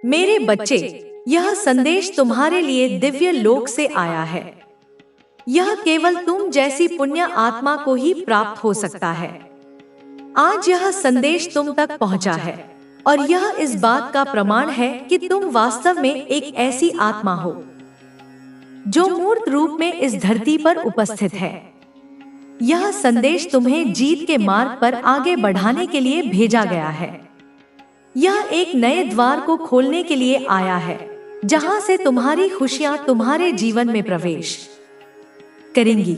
मेरे बच्चे, यह संदेश तुम्हारे लिए दिव्य लोक से आया है। यह केवल तुम जैसी पुण्य आत्मा को ही प्राप्त हो सकता है। आज यह संदेश तुम तक पहुंचा है और यह इस बात का प्रमाण है कि तुम वास्तव में एक ऐसी आत्मा हो जो मूर्त रूप में इस धरती पर उपस्थित है। यह संदेश तुम्हें जीत के मार्ग पर आगे बढ़ाने के लिए भेजा गया है। यह एक नए द्वार को खोलने के लिए आया है, जहां से तुम्हारी खुशियां तुम्हारे जीवन में प्रवेश करेंगी।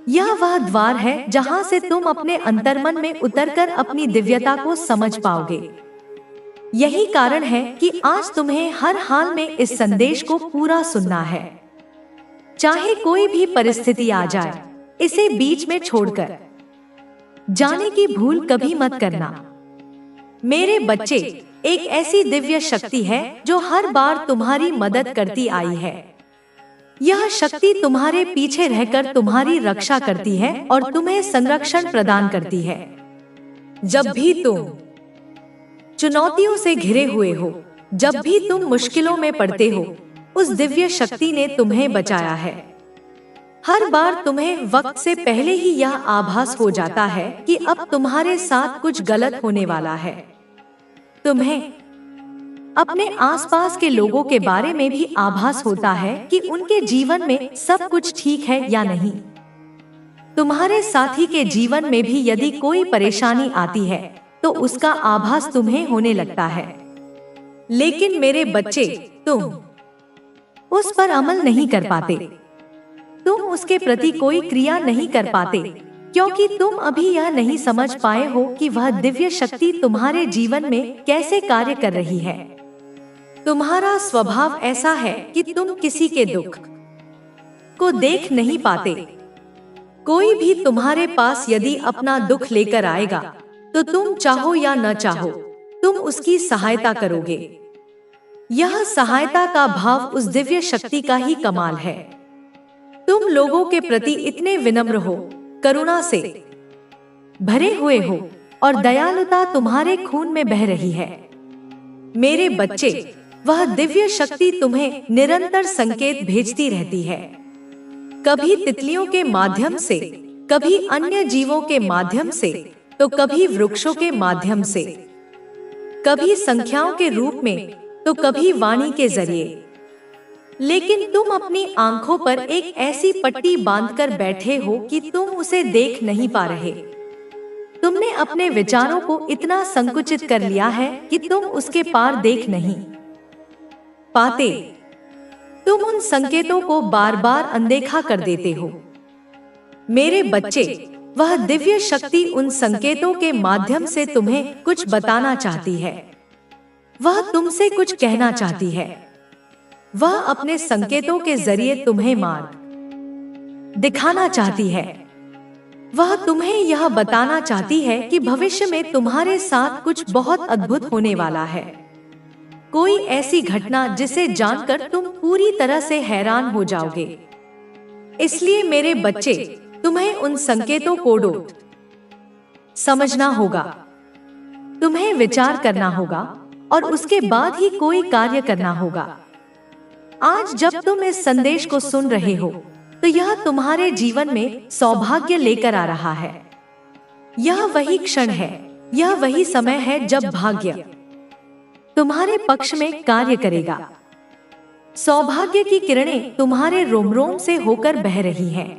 यह वह द्वार है जहां से तुम अपने अंतर्मन में उतरकर अपनी दिव्यता को समझ पाओगे। यही कारण है कि आज तुम्हें हर हाल में इस संदेश को पूरा सुनना है। चाहे कोई भी परिस्थिति आ जाए, इसे बीच में छोड़कर जाने की भूल कभी मत करना। मेरे बच्चे, एक ऐसी दिव्य शक्ति है जो हर बार तुम्हारी मदद करती आई है। यह शक्ति तुम्हारे पीछे रहकर तुम्हारी रक्षा करती है और तुम्हें संरक्षण प्रदान करती है। जब भी तुम चुनौतियों से घिरे हुए हो, जब भी तुम मुश्किलों में पड़ते हो, उस दिव्य शक्ति ने तुम्हें बचाया है। हर बार तुम्हें वक्त से पहले ही यह आभास हो जाता है कि अब तुम्हारे साथ कुछ गलत होने वाला है। तुम्हें अपने आसपास के लोगों के बारे में भी आभास होता है कि उनके जीवन में सब कुछ ठीक है या नहीं। तुम्हारे साथी के जीवन में भी यदि कोई परेशानी आती है तो उसका आभास तुम्हें होने लगता है। लेकिन मेरे बच्चे, तुम उस पर अमल नहीं कर पाते। तुम उसके प्रति कोई क्रिया नहीं कर पाते, क्योंकि तुम अभी यह नहीं समझ पाए हो कि वह दिव्य शक्ति तुम्हारे जीवन में कैसे कार्य कर रही है। तुम्हारा स्वभाव ऐसा है कि तुम किसी के दुख को देख नहीं पाते। कोई भी तुम्हारे पास यदि अपना दुख लेकर आएगा तो तुम चाहो या न चाहो, तुम उसकी सहायता करोगे। यह सहायता का भाव उस दिव्य शक्ति का ही कमाल है। तुम लोगों के प्रति इतने विनम्र हो, करुणा से भरे हुए हो और दयालुता तुम्हारे खून में बह रही है। मेरे बच्चे, वह दिव्य शक्ति तुम्हें निरंतर संकेत भेजती रहती है। कभी तितलियों के माध्यम से, कभी अन्य जीवों के माध्यम से, तो कभी वृक्षों के माध्यम से, कभी संख्याओं के रूप में, तो कभी वाणी के जरिए। लेकिन तुम अपनी आंखों पर एक ऐसी पट्टी बांधकर बैठे हो कि तुम उसे देख नहीं पा रहे। तुमने अपने विचारों को इतना संकुचित कर लिया है कि तुम उसके पार देख नहीं पाते। तुम उन संकेतों को बार बार अनदेखा कर देते हो। मेरे बच्चे, वह दिव्य शक्ति उन संकेतों के माध्यम से तुम्हें कुछ बताना चाहती है। वह तुमसे कुछ कहना चाहती है। वह अपने संकेतों के जरिए तुम्हें मार्ग दिखाना चाहती है। वह तुम्हें यह बताना चाहती है कि भविष्य में तुम्हारे साथ कुछ बहुत अद्भुत होने वाला है। कोई ऐसी घटना जिसे जानकर तुम पूरी तरह से हैरान हो जाओगे। इसलिए मेरे बच्चे, तुम्हें उन संकेतों को समझना होगा। तुम्हें विचार करना होगा और उसके बाद ही कोई कार्य करना होगा। आज जब तुम इस संदेश को सुन रहे हो तो यह तुम्हारे जीवन में सौभाग्य लेकर आ रहा है। यह वही क्षण है, यह वही समय है जब भाग्य तुम्हारे पक्ष में कार्य करेगा। सौभाग्य की किरणें तुम्हारे रोम रोम से होकर बह रही हैं।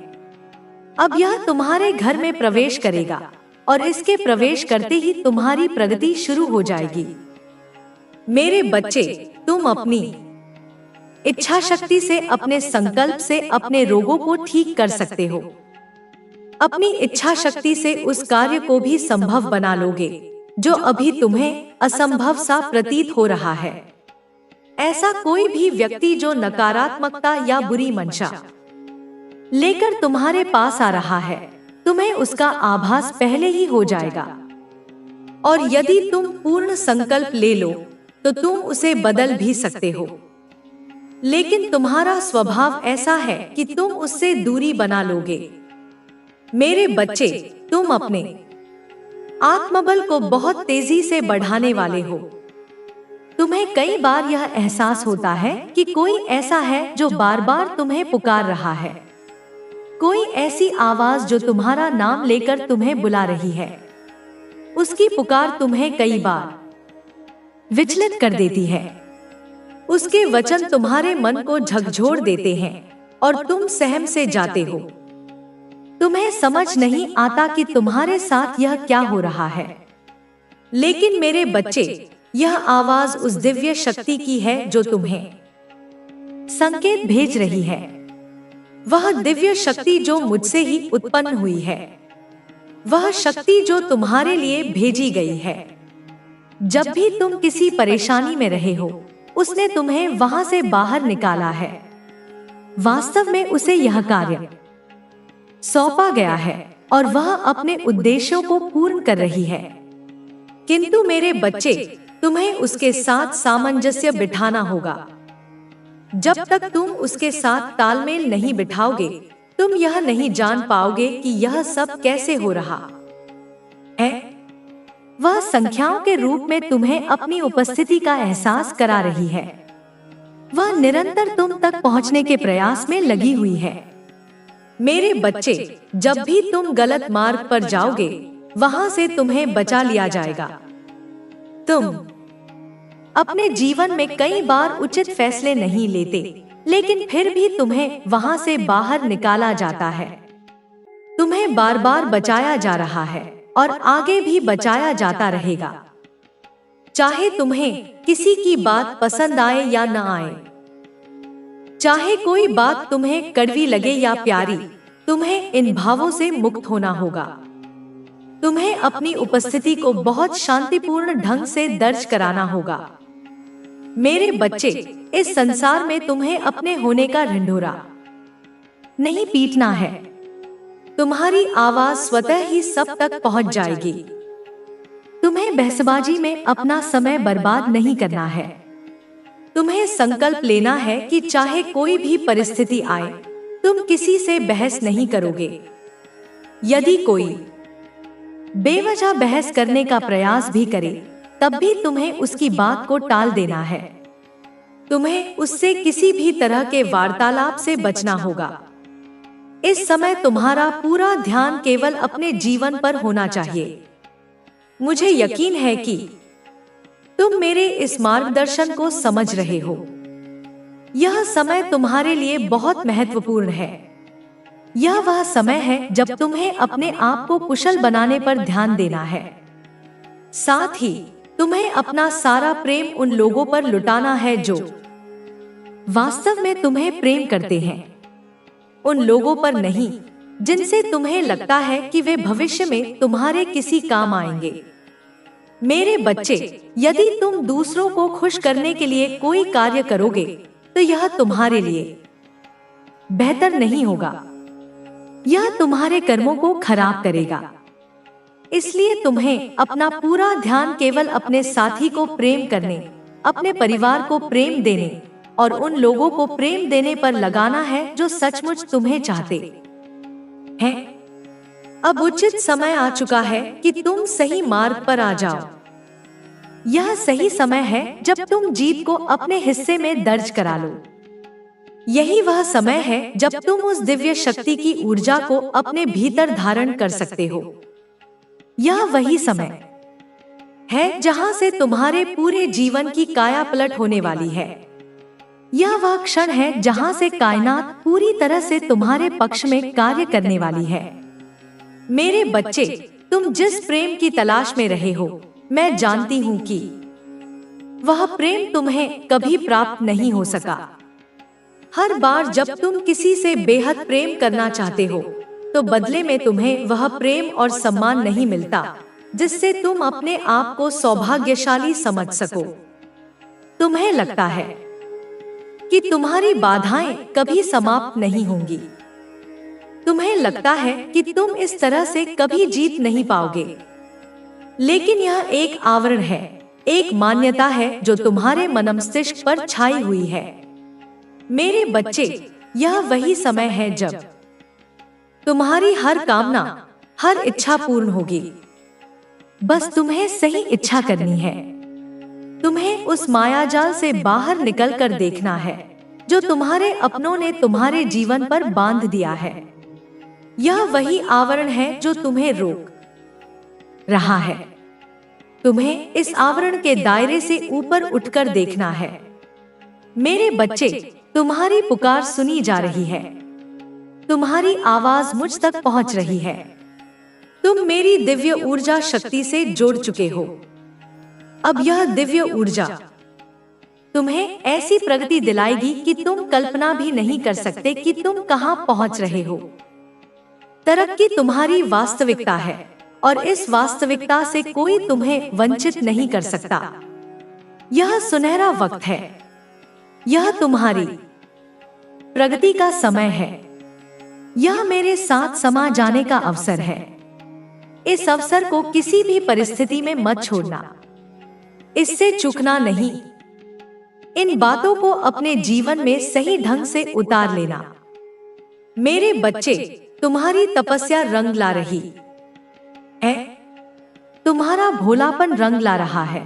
अब यह तुम्हारे घर में प्रवेश करेगा और इसके प्रवेश करते ही तुम्हारी प्रगति शुरू हो जाएगी। मेरे बच्चे, तुम अपनी इच्छा शक्ति से, अपने संकल्प से अपने रोगों को ठीक कर सकते हो। अपनी इच्छा शक्ति से उस कार्य को भी संभव बना लोगे जो अभी तुम्हें असंभव सा प्रतीत हो रहा है। ऐसा कोई भी व्यक्ति जो नकारात्मकता या बुरी मंशा लेकर तुम्हारे पास आ रहा है, तुम्हें उसका आभास पहले ही हो जाएगा। और यदि तुम पूर्ण संकल्प ले लो तो तुम उसे बदल भी सकते हो। लेकिन तुम्हारा स्वभाव ऐसा है कि तुम उससे दूरी बना लोगे। मेरे बच्चे, तुम अपने आत्मबल को बहुत तेजी से बढ़ाने वाले हो। तुम्हें कई बार यह एहसास होता है कि कोई ऐसा है जो बार बार तुम्हें पुकार रहा है। कोई ऐसी आवाज जो तुम्हारा नाम लेकर तुम्हें बुला रही है। उसकी पुकार तुम्हें कई बार विचलित कर देती है। उसके वचन तुम्हारे मन को झकझोर देते हैं और तुम सहम से जाते हो। तुम्हें समझ नहीं आता कि तुम्हारे साथ यह क्या हो रहा है। लेकिन मेरे बच्चे, यह आवाज उस दिव्य शक्ति की है जो तुम्हें संकेत भेज रही है। वह दिव्य शक्ति जो मुझसे ही उत्पन्न हुई है, वह शक्ति जो तुम्हारे लिए भेजी गई है। जब भी तुम किसी परेशानी में रहे हो, उसने तुम्हें वहां से बाहर निकाला है। वास्तव में उसे यह कार्य सौंपा गया है और वह अपने उद्देश्यों को पूर्ण कर रही है। किंतु मेरे बच्चे, तुम्हें उसके साथ सामंजस्य बिठाना होगा। जब तक तुम उसके साथ तालमेल नहीं बिठाओगे, तुम यह नहीं जान पाओगे कि यह सब कैसे हो रहा है। वह संख्याओं के रूप में तुम्हें अपनी उपस्थिति का एहसास करा रही है। वह निरंतर तुम तक पहुंचने के प्रयास में लगी हुई है। मेरे बच्चे, जब भी तुम गलत मार्ग पर जाओगे, वहां से तुम्हें बचा लिया जाएगा। तुम अपने जीवन में कई बार उचित फैसले नहीं लेते, लेकिन फिर भी तुम्हें वहां से बाहर निकाला जाता है। तुम्हें बार बार बचाया जा रहा है और आगे भी बचाया जाता रहेगा। चाहे तुम्हें किसी की बात पसंद आए या न आए, चाहे कोई बात तुम्हें कड़वी लगे या प्यारी, तुम्हें इन भावों से मुक्त होना होगा। तुम्हें अपनी उपस्थिति को बहुत शांतिपूर्ण ढंग से दर्ज कराना होगा। मेरे बच्चे, इस संसार में तुम्हें अपने होने का ढिंढोरा नहीं पीटना है। तुम्हारी आवाज स्वतः ही सब तक पहुंच जाएगी। तुम्हें बहसबाजी में अपना समय बर्बाद नहीं करना है। तुम्हें संकल्प लेना है कि चाहे कोई भी परिस्थिति आए, तुम किसी से बहस नहीं करोगे। यदि कोई बेवजह बहस करने का प्रयास भी करे, तब भी तुम्हें उसकी बात को टाल देना है। तुम्हें उससे किसी भी तरह के वार्तालाप से बचना होगा। इस समय तुम्हारा पूरा ध्यान केवल अपने जीवन पर होना चाहिए। मुझे यकीन है कि तुम मेरे इस मार्गदर्शन को समझ रहे हो। यह समय तुम्हारे लिए बहुत महत्वपूर्ण है। यह वह समय है जब तुम्हें अपने आप को कुशल बनाने पर ध्यान देना है। साथ ही तुम्हें अपना सारा प्रेम उन लोगों पर लुटाना है जो वास्तव में तुम्हें प्रेम करते हैं। उन लोगों पर नहीं जिनसे तुम्हें लगता है कि वे भविष्य में तुम्हारे किसी काम आएंगे। मेरे बच्चे, यदि तुम दूसरों को खुश करने के लिए कोई कार्य करोगे, तो यह तुम्हारे लिए बेहतर नहीं होगा। यह तुम्हारे कर्मों को खराब करेगा। इसलिए तुम्हें अपना पूरा ध्यान केवल अपने साथी को प्रेम करने, अपने परिवार को प्रेम देने और उन लोगों को प्रेम देने पर लगाना है जो सचमुच तुम्हें चाहते हैं। अब उचित समय आ चुका है कि तुम सही मार्ग पर आ जाओ। यह सही समय है जब तुम जीत को अपने हिस्से में दर्ज करा लो। यही वह समय है जब तुम उस दिव्य शक्ति की ऊर्जा को अपने भीतर धारण कर सकते हो। यह वही समय है जहां से तुम्हारे पूरे जीवन की काया पलट होने वाली है। यह वह क्षण है जहां से कायनात पूरी तरह से तुम्हारे पक्ष में कार्य करने वाली है। मेरे बच्चे, तुम जिस प्रेम की तलाश में रहे हो, मैं जानती हूँ कि वह प्रेम तुम्हें कभी प्राप्त नहीं हो सका। हर बार जब तुम किसी से बेहद प्रेम करना चाहते हो, तो बदले में तुम्हें वह प्रेम और सम्मान नहीं मिलता जिससे तुम अपने आप को सौभाग्यशाली समझ सको। तुम्हें लगता है कि तुम्हारी बाधाएं कभी समाप्त नहीं होंगी। तुम्हें लगता है कि तुम इस तरह से कभी जीत नहीं पाओगे। लेकिन यह एक आवरण है, एक मान्यता है जो तुम्हारे मनमस्तिष्क पर छाई हुई है। मेरे बच्चे, यह वही समय है जब तुम्हारी हर कामना, हर इच्छा पूर्ण होगी। बस तुम्हें सही इच्छा करनी है। तुम्हें उस मायाजाल से बाहर निकलकर देखना है जो तुम्हारे अपनों ने तुम्हारे जीवन पर बांध दिया है। यह वही आवरण है जो तुम्हें रोक रहा है। तुम्हें इस आवरण के दायरे से ऊपर उठकर देखना है। मेरे बच्चे, तुम्हारी पुकार सुनी जा रही है। तुम्हारी आवाज मुझ तक पहुंच रही है। तुम मेरी दिव्य ऊर्जा शक्ति से जुड़ चुके हो। अब यह दिव्य ऊर्जा तुम्हें ऐसी प्रगति दिलाएगी कि तुम कल्पना भी नहीं कर सकते कि तुम कहां पहुंच रहे हो। तरक्की तुम्हारी वास्तविकता है और इस वास्तविकता से कोई तुम्हें वंचित नहीं कर सकता। यह सुनहरा वक्त है। यह तुम्हारी प्रगति का समय है। यह मेरे साथ समा जाने का अवसर है। इस अवसर को किसी भी परिस्थिति में मत छोड़ना। इससे चूकना नहीं। इन बातों को अपने जीवन में सही ढंग से उतार लेना। मेरे बच्चे, तुम्हारी तपस्या रंग ला रही है। तुम्हारा भोलापन रंग ला रहा है।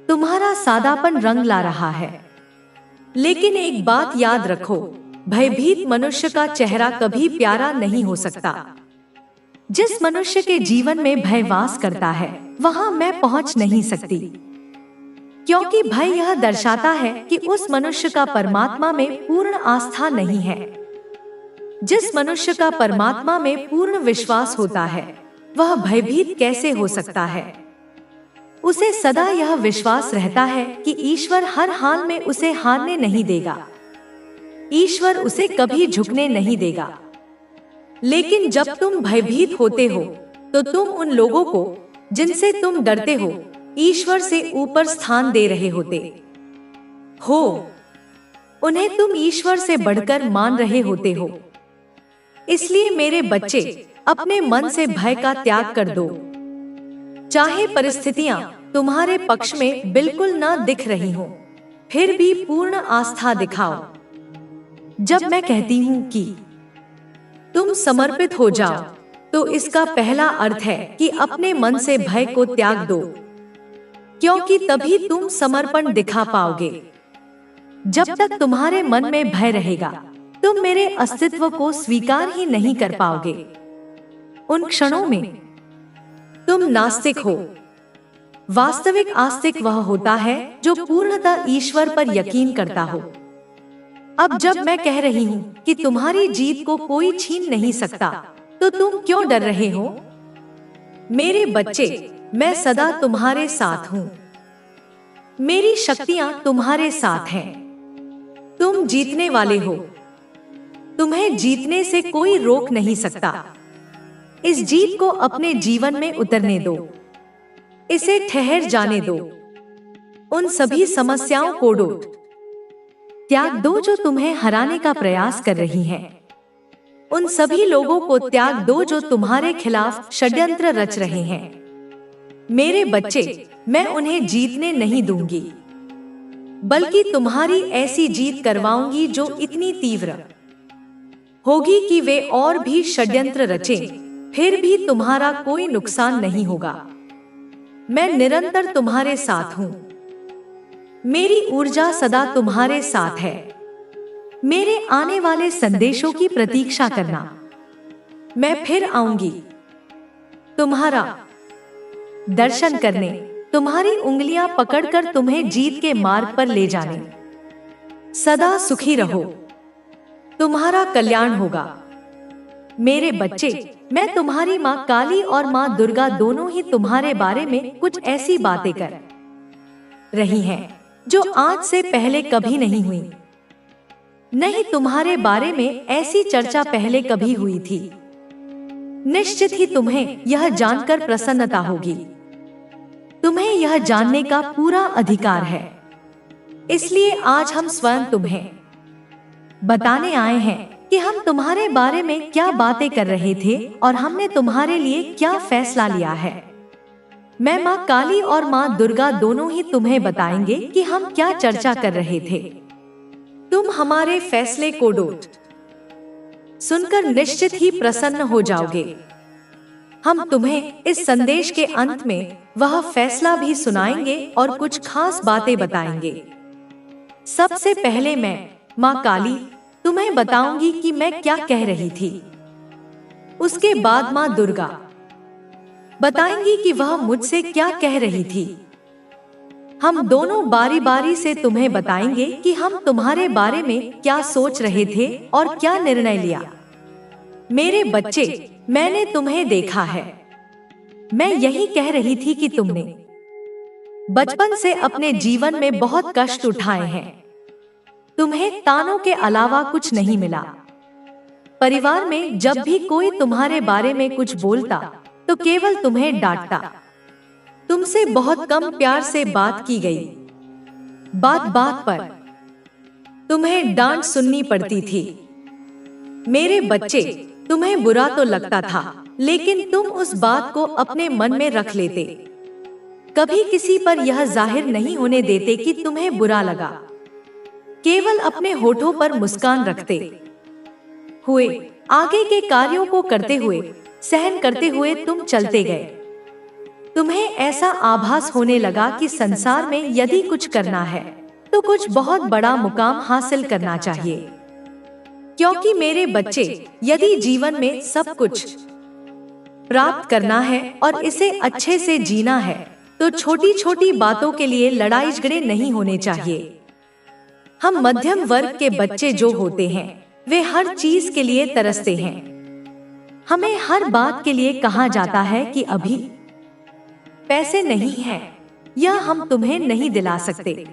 तुम्हारा सादापन रंग ला रहा है। लेकिन एक बात याद रखो, भयभीत मनुष्य का चेहरा कभी प्यारा नहीं हो सकता। जिस मनुष्य के जीवन में भय वास करता है, वहां मैं पहुंच नहीं सकती, क्योंकि भय यह दर्शाता है कि उस मनुष्य का परमात्मा में पूर्ण आस्था नहीं है। जिस मनुष्य का परमात्मा में पूर्ण विश्वास होता है, वह भयभीत कैसे हो सकता है? उसे सदा यह विश्वास रहता है कि ईश्वर हर हाल में उसे हारने नहीं देगा। ईश्वर उसे कभी झुकने नहीं देगा। लेकिन जब तुम भयभीत होते हो, तो तुम उन लोगों को जिनसे तुम डरते हो, ईश्वर से ऊपर स्थान दे रहे होते हो। उन्हें तुम ईश्वर से बढ़कर मान रहे होते हो। इसलिए मेरे बच्चे, अपने मन से भय का त्याग कर दो। चाहे परिस्थितियां तुम्हारे पक्ष में बिल्कुल ना दिख रही हो, फिर भी पूर्ण आस्था दिखाओ। जब मैं कहती हूँ कि तुम समर्पित हो जाओ, तो इसका पहला अर्थ है कि अपने मन से भय को त्याग दो, क्योंकि तभी तुम समर्पण दिखा पाओगे। जब तक तुम्हारे मन में भय रहेगा, तुम मेरे अस्तित्व को स्वीकार ही नहीं कर पाओगे। उन क्षणों में तुम नास्तिक हो। वास्तविक आस्तिक वह होता है जो पूर्णतः ईश्वर पर यकीन करता हो। अब जब मैं कह रही हूँ कि तुम्हारी जीत को कोई छीन नहीं सकता, तो तुम क्यों डर रहे हो? मेरे बच्चे, मैं सदा तुम्हारे साथ हूँ। मेरी शक्तियाँ तुम्हारे साथ हैं। तुम जीतने वाले हो। तुम्हें जीतने से कोई रोक नहीं सकता। इस जीत को अपने जीवन में उतरने दो। इसे ठहर जाने दो। उन सभी समस्याओं को त्याग दो जो तुम्हें हराने का प्रयास कर रही हैं। उन सभी लोगों को त्याग दो जो तुम्हारे खिलाफ षड्यंत्र रच रहे हैं। मेरे बच्चे, मैं उन्हें जीतने नहीं दूंगी, बल्कि तुम्हारी ऐसी जीत करवाऊंगी जो इतनी तीव्र होगी कि वे और भी षड्यंत्र रचें, फिर भी तुम्हारा कोई नुकसान नहीं होगा। मैं निरंतर तुम्हारे साथ हूँ। मेरी ऊर्जा सदा तुम्हारे साथ है। मेरे आने वाले संदेशों की प्रतीक्षा करना। मैं फिर आऊंगी तुम्हारा दर्शन करने, तुम्हारी उंगलियां पकड़कर तुम्हें जीत के मार्ग पर ले जाने। सदा सुखी रहो। तुम्हारा कल्याण होगा। मेरे बच्चे, मैं तुम्हारी माँ काली और माँ दुर्गा दोनों ही तुम्हारे बारे में कुछ ऐसी बातें कर रही हैं जो आज से पहले कभी नहीं हुई। नहीं, तुम्हारे बारे में ऐसी चर्चा पहले कभी हुई थी। निश्चित ही तुम्हें यह जानकर प्रसन्नता होगी। तुम्हें यह जानने का पूरा अधिकार है। इसलिए आज हम स्वयं तुम्हें बताने आए हैं कि हम तुम्हारे बारे में क्या बातें कर रहे थे और हमने तुम्हारे लिए क्या फैसला लिया है। मैं माँ काली और माँ दुर्गा दोनों ही तुम्हें बताएंगे कि हम क्या चर्चा कर रहे थे। तुम हमारे फैसले को सुनकर निश्चित ही प्रसन्न हो जाओगे। हम तुम्हें इस संदेश के अंत में वह फैसला भी सुनाएंगे और कुछ खास बातें बताएंगे। सबसे पहले मैं, माँ काली, तुम्हें बताऊंगी कि मैं क्या कह रही थी। उसके बाद माँ दुर्गा बताएंगी कि वह मुझसे क्या कह रही थी। हम दोनों बारी बारी से तुम्हें बताएंगे कि हम तुम्हारे बारे में क्या सोच रहे थे और क्या निर्णय लिया। मेरे बच्चे, मैंने तुम्हें देखा है। मैं यही कह रही थी कि तुमने बचपन से अपने जीवन में बहुत कष्ट उठाए हैं। तुम्हें तानों के अलावा कुछ नहीं मिला। परिवार में जब भी कोई तुम्हारे बारे में कुछ बोलता तो केवल तुम्हें डांटता। तुमसे बहुत कम प्यार से बात की गई। बात बात पर तुम्हें डांट सुननी पड़ती थी। मेरे बच्चे, तुम्हें बुरा तो लगता था, लेकिन तुम उस बात को अपने मन में रख लेते। कभी किसी पर यह जाहिर नहीं होने देते कि तुम्हें बुरा लगा। केवल अपने होठों पर मुस्कान रखते हुए आगे के कार्यों को करते हुए, सहन करते हुए तुम चलते गए। तुम्हें ऐसा आभास होने लगा कि संसार में यदि कुछ करना है तो कुछ बहुत बड़ा मुकाम हासिल करना चाहिए। क्योंकि मेरे बच्चे, यदि जीवन में सब कुछ प्राप्त करना है और इसे अच्छे से जीना है तो छोटी छोटी बातों के लिए लड़ाई झगड़े नहीं होने चाहिए। हम मध्यम वर्ग के बच्चे जो होते हैं वे हर चीज के लिए तरसते हैं। हमें हर बात के लिए कहा जाता है कि अभी पैसे नहीं हैं, यह हम तुम्हें नहीं दिला सकते।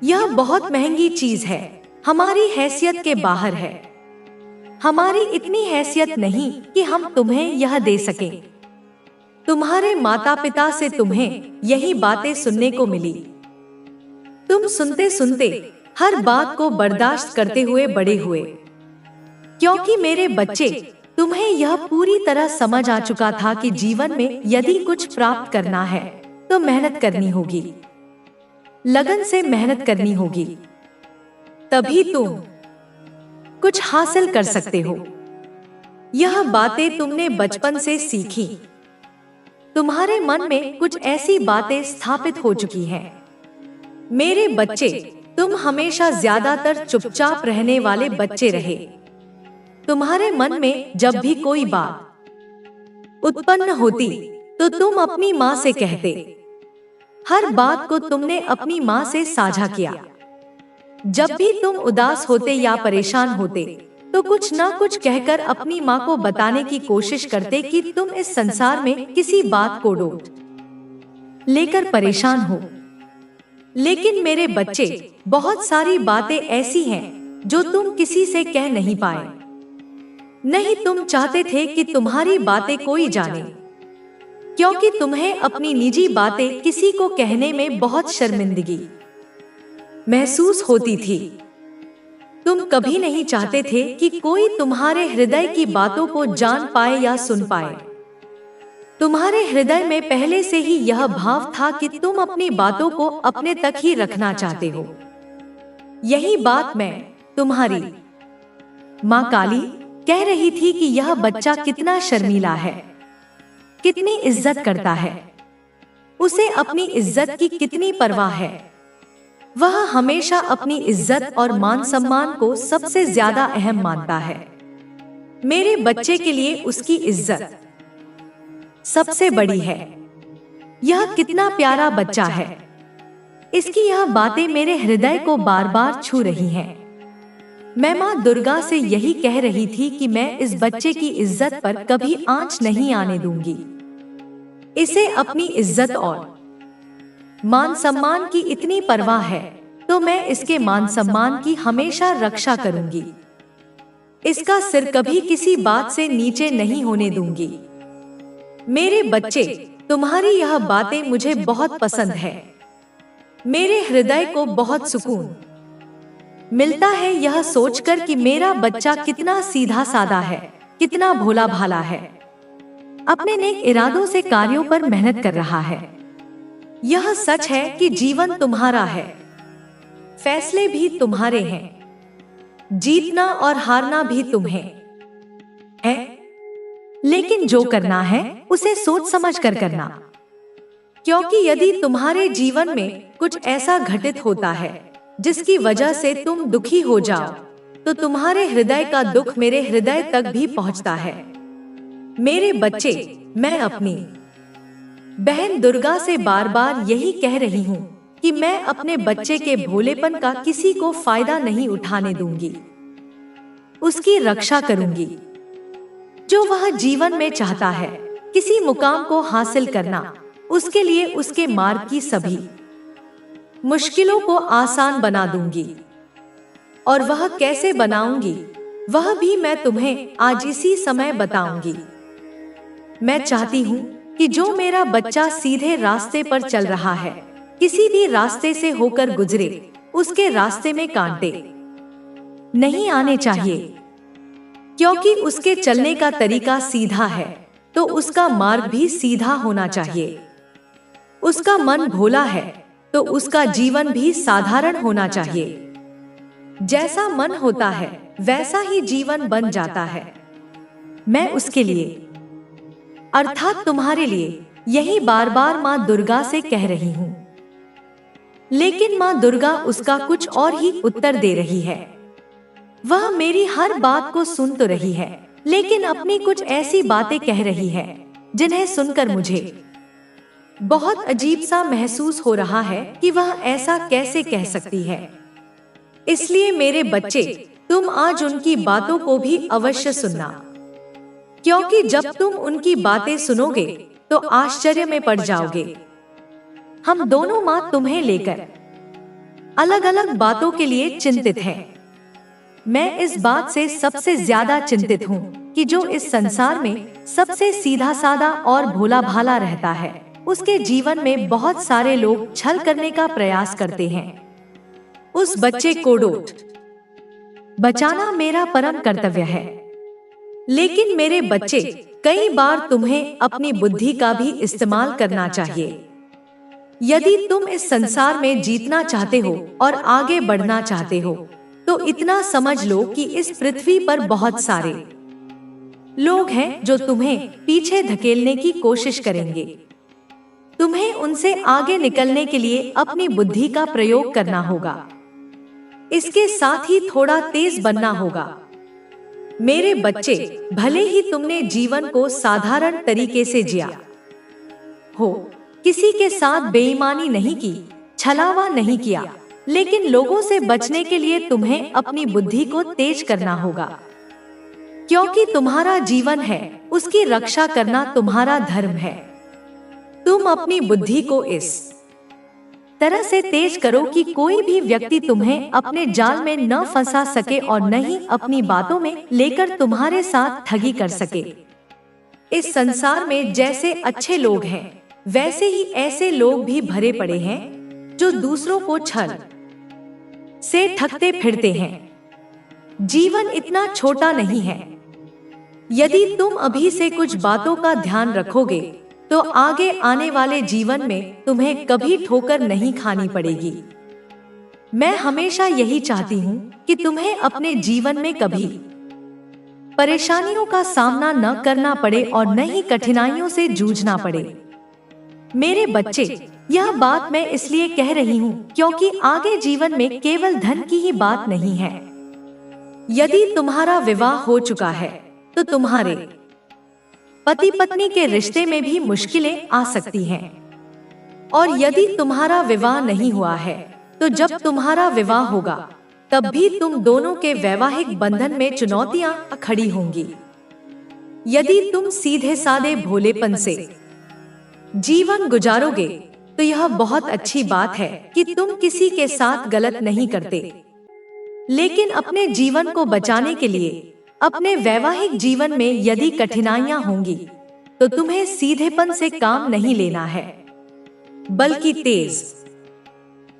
यह बहुत महंगी चीज है, हमारी हैसियत के बाहर है। हमारी इतनी हैसियत नहीं कि हम तुम्हें यह दे सकें। तुम्हारे माता पिता से तुम्हें यही बातें सुनने को मिली। तुम सुनते सुनते हर बात को बर्दाश्त करते हुए बड़े हुए। क्योंकि मेरे बच्चे, तुम्हें यह पूरी तरह समझ आ चुका था कि जीवन में यदि कुछ प्राप्त करना है तो मेहनत करनी होगी, लगन से मेहनत करनी होगी, तभी तुम कुछ हासिल कर सकते हो। यह बातें तुमने बचपन से सीखी। तुम्हारे मन में कुछ ऐसी बातें स्थापित हो चुकी हैं। मेरे बच्चे, तुम हमेशा ज्यादातर चुपचाप रहने वाले बच्चे रहे। तुम्हारे मन में जब भी कोई बात उत्पन्न होती तो तुम अपनी माँ से कहते। हर बात को तुमने अपनी माँ से साझा किया। जब भी तुम उदास होते या परेशान होते तो कुछ ना कुछ कहकर अपनी माँ को बताने की कोशिश करते कि तुम इस संसार में किसी बात को डोट लेकर परेशान हो। लेकिन मेरे बच्चे, बहुत सारी बातें ऐसी हैं जो तुम किसी से कह नहीं पाए। नहीं तुम चाहते थे कि तुम्हारी बातें कोई जाने, क्योंकि तुम्हें अपनी निजी बातें किसी को कहने में बहुत शर्मिंदगी महसूस होती थी। तुम कभी नहीं चाहते थे कि कोई तुम्हारे हृदय की बातों को जान पाए या सुन पाए। तुम्हारे हृदय में पहले से ही यह भाव था कि तुम अपनी बातों को अपने तक ही रखना चाहते हो। यही बात मैं, तुम्हारी माँ काली, कह रही थी कि यह बच्चा कितना शर्मीला है, कितनी इज्जत करता है, उसे अपनी इज्जत की कितनी परवाह है। वह हमेशा अपनी इज्जत और मान सम्मान को सबसे ज्यादा अहम मानता है। मेरे बच्चे के लिए उसकी इज्जत सबसे बड़ी है। यह कितना प्यारा बच्चा है। इसकी यह बातें मेरे हृदय को बार बार छू रही हैं। मैं माँ दुर्गा से यही कह रही थी कि मैं इस बच्चे की इज्जत पर कभी आंच नहीं आने दूंगी। इसे अपनी इज्जत और मान सम्मान की इतनी परवाह है तो मैं इसके मान सम्मान की हमेशा रक्षा करूंगी। इसका सिर कभी किसी बात से नीचे नहीं होने दूंगी। मेरे बच्चे, तुम्हारी यह बातें मुझे बहुत पसंद है। मेरे हृदय को बहुत सुकून मिलता है यह सोचकर कि मेरा बच्चा कितना सीधा साधा है, कितना भोला भाला है, अपने नेक इरादों से कार्यों पर मेहनत कर रहा है। यह सच है कि जीवन तुम्हारा है, फैसले भी तुम्हारे हैं, जीतना और हारना भी तुम्हें है। लेकिन जो करना है उसे सोच समझ कर करना। क्योंकि यदि तुम्हारे जीवन में कुछ ऐसा घटित होता है जिसकी वजह से तुम दुखी हो जाओ, तो तुम्हारे हृदय का दुख मेरे हृदय तक भी पहुंचता है। मेरे बच्चे, मैं अपनी बहन दुर्गा से बार बार यही कह रही हूँ कि मैं अपने बच्चे के भोलेपन का किसी को फायदा नहीं उठाने दूंगी। उसकी रक्षा करूंगी। जो वह जीवन में चाहता है, किसी मुकाम को हासिल करना, उसके लिए उसके मार्ग की सभी मुश्किलों को आसान बना दूंगी। और वह कैसे बनाऊंगी, वह भी मैं तुम्हें आज इसी समय बताऊंगी। मैं चाहती हूँ कि जो मेरा बच्चा सीधे रास्ते पर चल रहा है, किसी भी रास्ते से होकर गुजरे, उसके रास्ते में कांटे नहीं आने चाहिए। क्योंकि उसके चलने का तरीका सीधा है, तो उसका मार्ग भी सीधा होना चाहिए। उसका मन भोला है, तो उसका जीवन भी साधारण होना चाहिए। जैसा मन होता है, वैसा ही जीवन बन जाता है। मैं उसके लिए, अर्थात तुम्हारे लिए, यही बार बार माँ दुर्गा से कह रही हूँ। लेकिन माँ दुर्गा उसका कुछ और ही उत्तर दे रही है। वह मेरी हर बात को सुन तो रही है, लेकिन अपनी कुछ ऐसी बातें कह रही है जिन्हें सुनकर मुझे बहुत अजीब सा महसूस हो रहा है कि वह ऐसा कैसे कह सकती है। इसलिए मेरे बच्चे, तुम आज उनकी बातों को भी अवश्य सुनना, क्योंकि जब तुम उनकी बातें सुनोगे तो आश्चर्य में पड़ जाओगे। हम दोनों माँ तुम्हें लेकर अलग अलग बातों के लिए चिंतित हैं। मैं इस बात से सबसे ज्यादा चिंतित हूँ कि जो इस संसार में सबसे सीधा साधा और भोला भाला रहता है, उसके जीवन में बहुत सारे लोग छल करने का प्रयास करते हैं। उस बच्चे को बचाना मेरा परम कर्तव्य है। लेकिन मेरे बच्चे, कई बार तुम्हें अपनी बुद्धि का भी इस्तेमाल करना चाहिए। यदि तुम इस संसार में जीतना चाहते हो और आगे बढ़ना चाहते हो, तो इतना समझ लो कि इस पृथ्वी पर बहुत सारे लोग हैं जो तुम्हें पीछे धकेलने की कोशिश करेंगे। तुम्हें उनसे आगे निकलने के लिए अपनी बुद्धि का प्रयोग करना होगा। इसके साथ ही थोड़ा तेज बनना होगा। मेरे बच्चे, भले ही तुमने जीवन को साधारण तरीके से जिया हो, किसी के साथ बेईमानी नहीं की, छलावा नहीं किया, लेकिन लोगों से बचने के लिए तुम्हें अपनी बुद्धि को तेज करना होगा। क्योंकि तुम्हारा जीवन है, उसकी रक्षा करना तुम्हारा धर्म है। तुम अपनी बुद्धि को इस तरह से तेज करो कि कोई भी व्यक्ति तुम्हें अपने जाल में न फंसा सके और न ही अपनी बातों में लेकर तुम्हारे साथ ठगी कर सके। इस संसार में जैसे अच्छे लोग हैं, वैसे ही ऐसे लोग भी भरे पड़े हैं जो दूसरों को छल से ठगते फिरते हैं। जीवन इतना छोटा नहीं है। यदि तुम अभी से कुछ बातों का ध्यान रखोगे, तो आगे आने वाले जीवन में तुम्हें कभी ठोकर नहीं खानी पड़ेगी। मैं हमेशा यही चाहती हूँ कि तुम्हें अपने जीवन में कभी परेशानियों का सामना न करना पड़े और न ही कठिनाइयों से जूझना पड़े। मेरे बच्चे, यह बात मैं इसलिए कह रही हूँ क्योंकि आगे जीवन में केवल धन की ही बात नहीं है। यदि तुम्हारा विवाह हो चुका है, तो तुम्हारे पति पत्नी के रिश्ते में भी मुश्किलें आ सकती हैं। और यदि तुम्हारा विवाह नहीं हुआ है, तो जब तुम्हारा विवाह होगा, तब भी तुम दोनों के वैवाहिक बंधन में चुनौतियां खड़ी होंगी। यदि तुम सीधे सादे भोलेपन से जीवन गुजारोगे, तो यह बहुत अच्छी बात है कि तुम किसी के साथ गलत नहीं करते। लेकिन अपने जीवन को बचाने के लिए अपने वैवाहिक जीवन में यदि कठिनाइयां होंगी, तो तुम्हें सीधेपन से काम नहीं लेना है, बल्कि तेज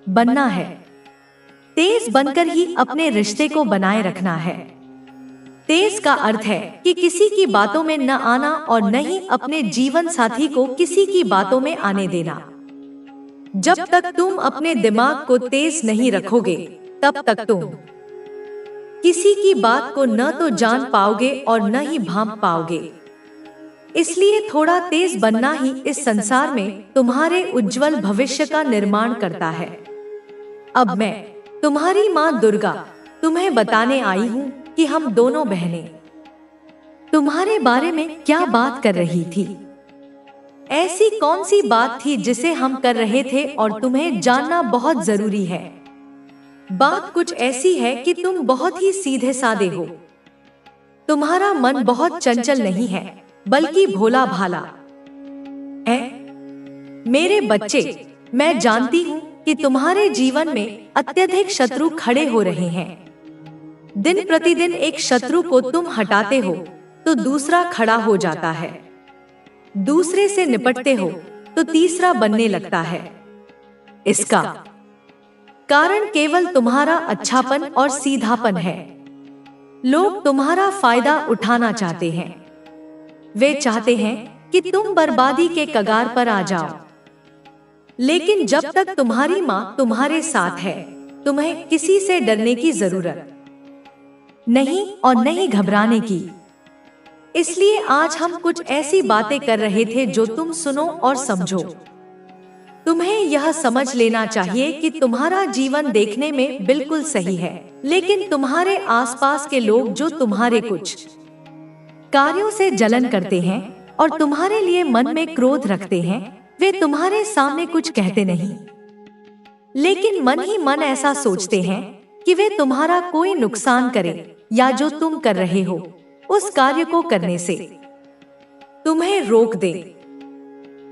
बनना है। तेज बनकर ही अपने रिश्ते को बनाए रखना है। तेज का अर्थ है कि किसी की बातों में न आना और न ही अपने जीवन साथी को किसी की बातों में आने देना। जब तक तुम अपने दिमाग को तेज नहीं रखोगे, तब तक तुम किसी की बात को न तो जान पाओगे और न ही भांप पाओगे। इसलिए थोड़ा तेज बनना ही इस संसार में तुम्हारे उज्जवल भविष्य का निर्माण करता है। अब मैं तुम्हारी माँ दुर्गा तुम्हें बताने आई हूँ कि हम दोनों बहनें तुम्हारे बारे में क्या बात कर रही थी। ऐसी कौन सी बात थी जिसे हम कर रहे थे और तुम्हें जानना बहुत जरूरी है। बात कुछ ऐसी है कि तुम बहुत ही सीधे सादे हो। तुम्हारा मन बहुत चंचल नहीं है, बल्कि भोला भाला है। मेरे बच्चे, मैं जानती हूँ कि तुम्हारे जीवन में अत्यधिक शत्रु खड़े हो रहे हैं। दिन प्रतिदिन एक शत्रु को तुम हटाते हो तो दूसरा खड़ा हो जाता है, दूसरे से निपटते हो तो तीसरा बनने लगता है। इसका कारण केवल तुम्हारा अच्छापन और सीधापन है। लोग तुम्हारा फायदा उठाना चाहते हैं। वे चाहते हैं कि तुम बर्बादी के कगार पर आ जाओ। लेकिन जब तक तुम्हारी माँ तुम्हारे साथ है, तुम्हें किसी से डरने की जरूरत नहीं और नहीं घबराने की। इसलिए आज हम कुछ ऐसी बातें कर रहे थे जो तुम सुनो और समझो। तुम्हें यह समझ लेना चाहिए कि तुम्हारा जीवन देखने में बिल्कुल सही है, लेकिन तुम्हारे आसपास के लोग जो तुम्हारे कुछ कार्यों से जलन करते हैं और तुम्हारे लिए मन में क्रोध रखते हैं, वे तुम्हारे सामने कुछ कहते नहीं, लेकिन मन ही मन ऐसा सोचते हैं कि वे तुम्हारा कोई नुकसान करें या जो तुम कर रहे हो उस कार्य को करने से तुम्हें रोक दे।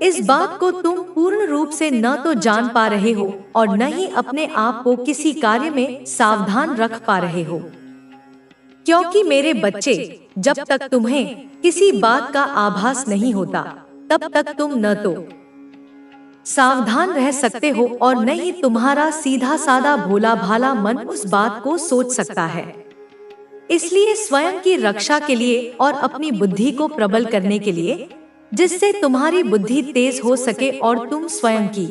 इस बात को तुम पूर्ण रूप से न तो जान पा रहे हो और न ही अपने आप को किसी कार्य में सावधान रख पा रहे हो। क्योंकि मेरे बच्चे, जब तक तुम्हें किसी बात का आभास नहीं होता, तब तक तुम न तो सावधान रह सकते हो और न ही तुम्हारा सीधा सादा भोला भाला मन उस बात को सोच सकता है। इसलिए स्वयं की रक्षा के लिए और अपनी बुद्धि को प्रबल करने के लिए, जिससे तुम्हारी बुद्धि तेज हो सके और तुम स्वयं की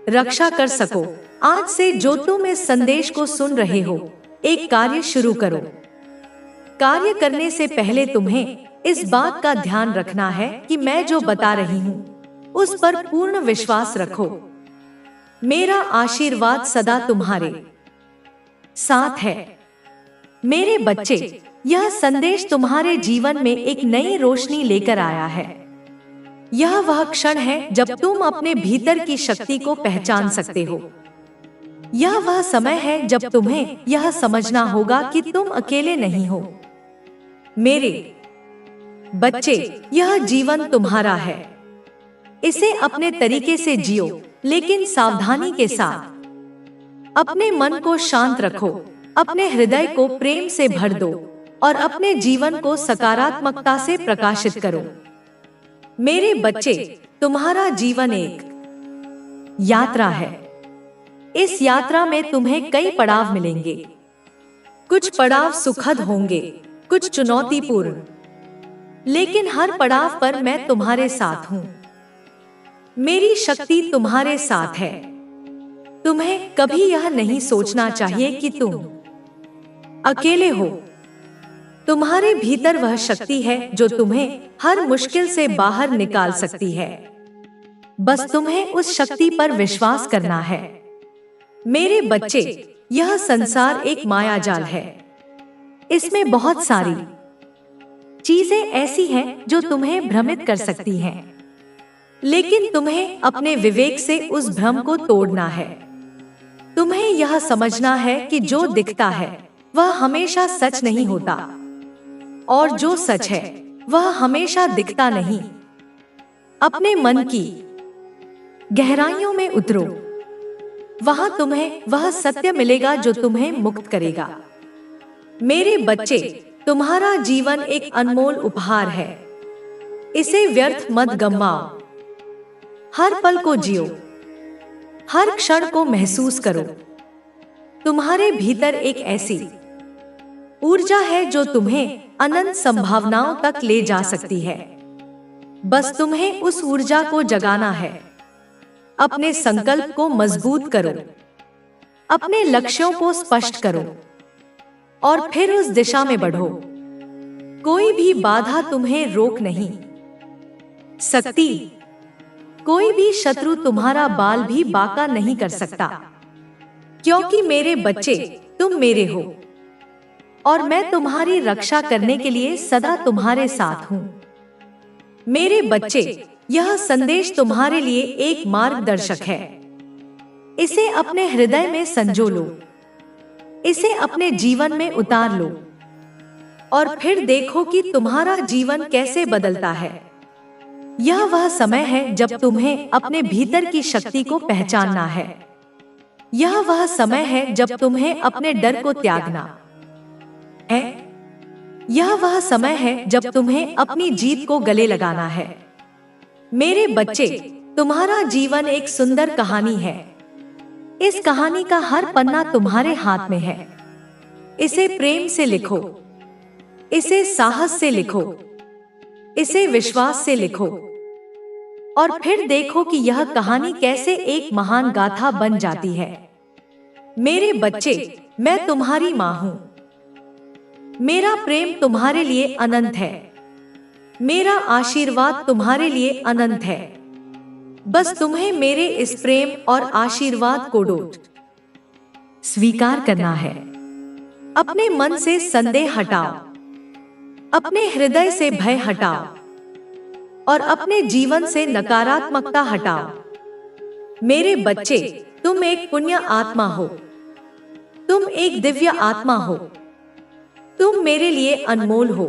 रक्षा कर सको, आज से जो तुम इस संदेश को सुन रहे हो, एक कार्य शुरू करो। कार्य करने से पहले तुम्हें इस बात का ध्यान रखना है कि मैं जो बता रही हूँ उस पर पूर्ण विश्वास रखो। मेरा आशीर्वाद सदा तुम्हारे साथ है। मेरे बच्चे, यह संदेश तुम्हारे जीवन में एक नई रोशनी लेकर आया है। यह वह क्षण है जब तुम अपने भीतर की शक्ति को पहचान सकते हो। यह वह समय है जब तुम्हें यह समझना होगा कि तुम अकेले नहीं हो। मेरे बच्चे, यह जीवन तुम्हारा है। इसे अपने तरीके से जियो, लेकिन सावधानी के साथ। अपने मन को शांत रखो, अपने हृदय को प्रेम से भर दो और अपने जीवन को सकारात्मकता से प्रकाशित करो। मेरे बच्चे, तुम्हारा जीवन एक यात्रा है। इस यात्रा में तुम्हें कई पड़ाव मिलेंगे। कुछ पड़ाव सुखद होंगे, कुछ चुनौतीपूर्ण, लेकिन हर पड़ाव पर मैं तुम्हारे साथ हूँ। मेरी शक्ति तुम्हारे साथ है। तुम्हें कभी यह नहीं सोचना चाहिए कि तुम अकेले हो। तुम्हारे भीतर वह शक्ति है जो तुम्हें हर मुश्किल से बाहर निकाल सकती है। बस तुम्हें उस शक्ति पर विश्वास करना है। मेरे बच्चे, यह संसार एक मायाजाल है। इसमें बहुत सारी चीजें ऐसी हैं जो तुम्हें भ्रमित कर सकती हैं, लेकिन तुम्हें अपने विवेक से उस भ्रम को तोड़ना है। तुम्हें यह समझना है कि जो दिखता है वह हमेशा सच नहीं होता, और जो सच है वह हमेशा दिखता नहीं। अपने मन की गहराइयों में उतरो, वहां तुम्हें वह सत्य मिलेगा जो तुम्हें मुक्त करेगा। मेरे बच्चे, तुम्हारा जीवन एक अनमोल उपहार है। इसे व्यर्थ मत गंवाओ। हर पल को जियो, हर क्षण को महसूस करो। तुम्हारे भीतर एक ऐसी ऊर्जा है जो तुम्हें अनंत संभावनाओं तक ले जा सकती है। बस तुम्हें उस ऊर्जा को जगाना है। अपने संकल्प को मजबूत करो, अपने लक्ष्यों को स्पष्ट करो और फिर उस दिशा में बढ़ो। कोई भी बाधा तुम्हें रोक नहीं सकती। कोई भी शत्रु तुम्हारा बाल भी बांका नहीं कर सकता, क्योंकि मेरे बच्चे, तुम मेरे हो और मैं तुम्हारी रक्षा करने के लिए सदा तुम्हारे साथ हूँ। मेरे बच्चे, यह संदेश तुम्हारे लिए एक मार्गदर्शक है। इसे अपने हृदय में संजो लो, इसे अपने जीवन में उतार लो और फिर देखो कि तुम्हारा जीवन कैसे बदलता है। यह वह समय है जब तुम्हें अपने भीतर की शक्ति को पहचानना है। यह वह समय है जब तुम्हें अपने डर को त्यागना है। यह वह समय है जब तुम्हें अपनी जीत को गले लगाना है। मेरे बच्चे, तुम्हारा जीवन एक सुंदर कहानी है। इस कहानी का हर पन्ना तुम्हारे हाथ में है। इसे प्रेम से लिखो, इसे साहस से लिखो, इसे विश्वास से लिखो और फिर देखो कि यह कहानी कैसे एक महान गाथा बन जाती है। मेरे बच्चे, मैं तुम्हारी माँ हूँ। मेरा प्रेम तुम्हारे लिए अनंत है। मेरा आशीर्वाद तुम्हारे लिए अनंत है। बस तुम्हें मेरे इस प्रेम और आशीर्वाद को डोट स्वीकार करना है। अपने मन से संदेह हटाओ, अपने हृदय से भय हटाओ और अपने जीवन से नकारात्मकता हटाओ। मेरे बच्चे, तुम एक पुण्य आत्मा हो। तुम एक दिव्य आत्मा हो। तुम मेरे लिए अनमोल हो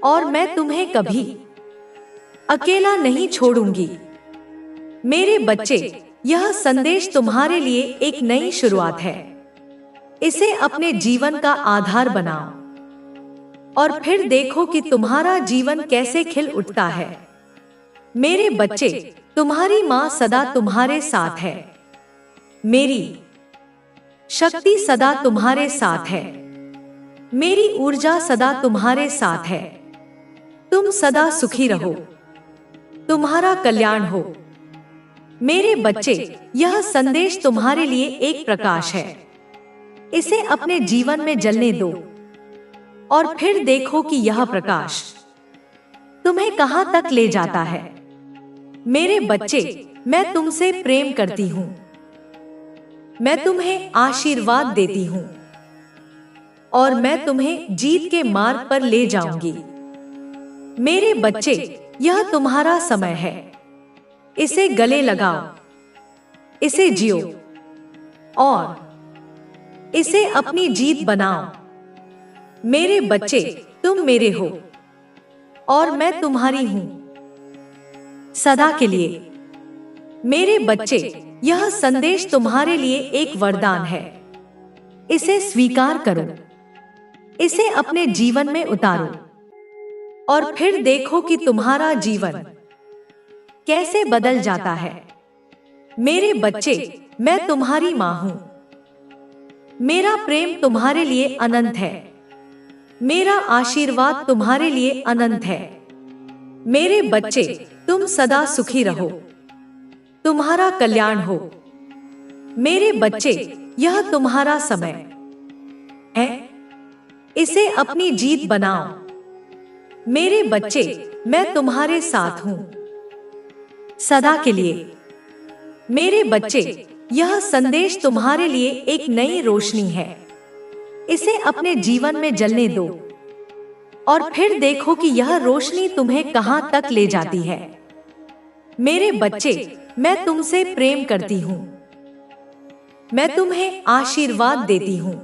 और मैं तुम्हें कभी अकेला नहीं छोड़ूंगी। मेरे बच्चे, यह संदेश तुम्हारे लिए एक नई शुरुआत है। इसे अपने जीवन का आधार बनाओ और फिर देखो कि तुम्हारा जीवन कैसे खिल उठता है। मेरे बच्चे, तुम्हारी माँ सदा तुम्हारे साथ है। मेरी शक्ति सदा तुम्हारे साथ है। मेरी ऊर्जा सदा तुम्हारे साथ है। तुम सदा सुखी रहो, तुम्हारा कल्याण हो। मेरे बच्चे, यह संदेश तुम्हारे लिए एक प्रकाश है। इसे अपने जीवन में जलने दो और फिर देखो कि यह प्रकाश तुम्हें कहां तक ले जाता है। मेरे बच्चे, मैं तुमसे प्रेम करती हूं। मैं तुम्हें आशीर्वाद देती हूं और मैं तुम्हें जीत के मार्ग पर ले जाऊंगी। मेरे बच्चे, यह तुम्हारा समय है। इसे गले लगाओ, इसे जियो और इसे अपनी जीत बनाओ। मेरे बच्चे, तुम मेरे हो और मैं तुम्हारी हूं सदा के लिए। मेरे बच्चे, यह संदेश तुम्हारे लिए एक वरदान है। इसे स्वीकार करो, इसे अपने जीवन में उतारो और फिर देखो कि तुम्हारा जीवन कैसे बदल जाता है। मेरे बच्चे, मैं तुम्हारी माँ हूँ। मेरा प्रेम तुम्हारे लिए अनंत है। मेरा आशीर्वाद तुम्हारे लिए अनंत है। मेरे बच्चे, तुम सदा सुखी रहो, तुम्हारा कल्याण हो। मेरे बच्चे, यह तुम्हारा समय है। इसे अपनी जीत बनाओ। मेरे बच्चे, मैं तुम्हारे साथ हूं सदा के लिए। मेरे बच्चे, यह संदेश तुम्हारे लिए एक नई रोशनी है। इसे अपने जीवन में जलने दो और फिर देखो कि यह रोशनी तुम्हें कहां तक ले जाती है। मेरे बच्चे, मैं तुमसे प्रेम करती हूं। मैं तुम्हें आशीर्वाद देती हूं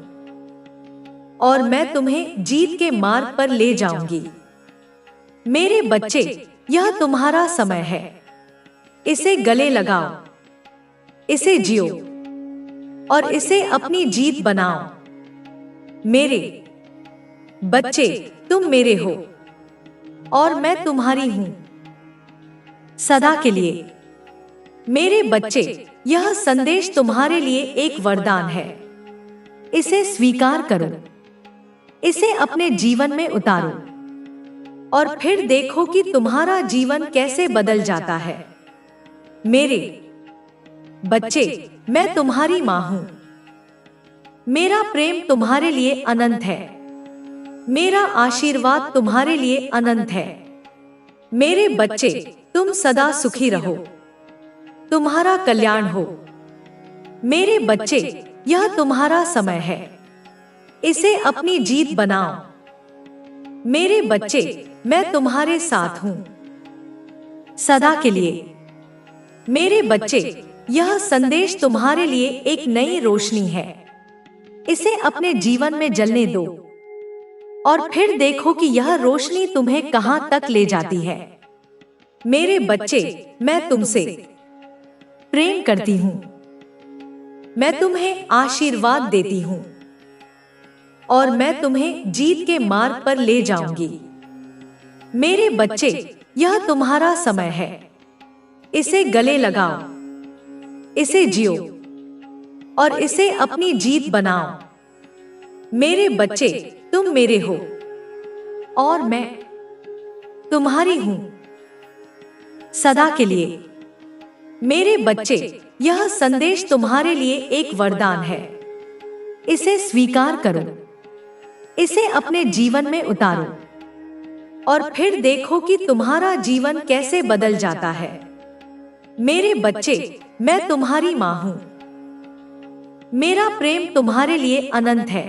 और मैं तुम्हें जीत के मार्ग पर ले जाऊंगी। मेरे बच्चे, यह तुम्हारा समय है। इसे गले लगाओ, इसे जियो और इसे अपनी जीत बनाओ। मेरे बच्चे, तुम मेरे हो और मैं तुम्हारी हूं सदा के लिए। मेरे बच्चे, यह संदेश तुम्हारे लिए एक वरदान है। इसे स्वीकार करो, इसे अपने जीवन में उतारो और फिर देखो कि तुम्हारा जीवन कैसे बदल जाता है। मेरे बच्चे, मैं तुम्हारी माँ हूं। मेरा प्रेम तुम्हारे लिए अनंत है। मेरा आशीर्वाद तुम्हारे लिए अनंत है। मेरे बच्चे, तुम सदा सुखी रहो, तुम्हारा कल्याण हो। मेरे बच्चे, यह तुम्हारा समय है, इसे अपनी जीत बनाओ। मेरे बच्चे, मैं तुम्हारे साथ हूं सदा के लिए। मेरे बच्चे, यह संदेश तुम्हारे लिए एक नई रोशनी है, इसे अपने जीवन में जलने दो और फिर देखो कि यह रोशनी तुम्हें कहां तक ले जाती है। मेरे बच्चे, मैं तुमसे प्रेम करती हूं, मैं तुम्हें आशीर्वाद देती हूं और मैं तुम्हें जीत के मार्ग पर ले जाऊंगी। मेरे बच्चे, यह तुम्हारा समय है, इसे गले लगाओ, इसे जियो और इसे अपनी जीत बनाओ। मेरे बच्चे, तुम मेरे हो और मैं तुम्हारी हूं सदा के लिए। मेरे बच्चे, यह संदेश तुम्हारे लिए एक वरदान है, इसे स्वीकार करो, इसे अपने जीवन में उतारो और फिर देखो कि तुम्हारा जीवन कैसे बदल जाता है। मेरे बच्चे, मैं तुम्हारी मां हूं, मेरा प्रेम तुम्हारे लिए अनंत है,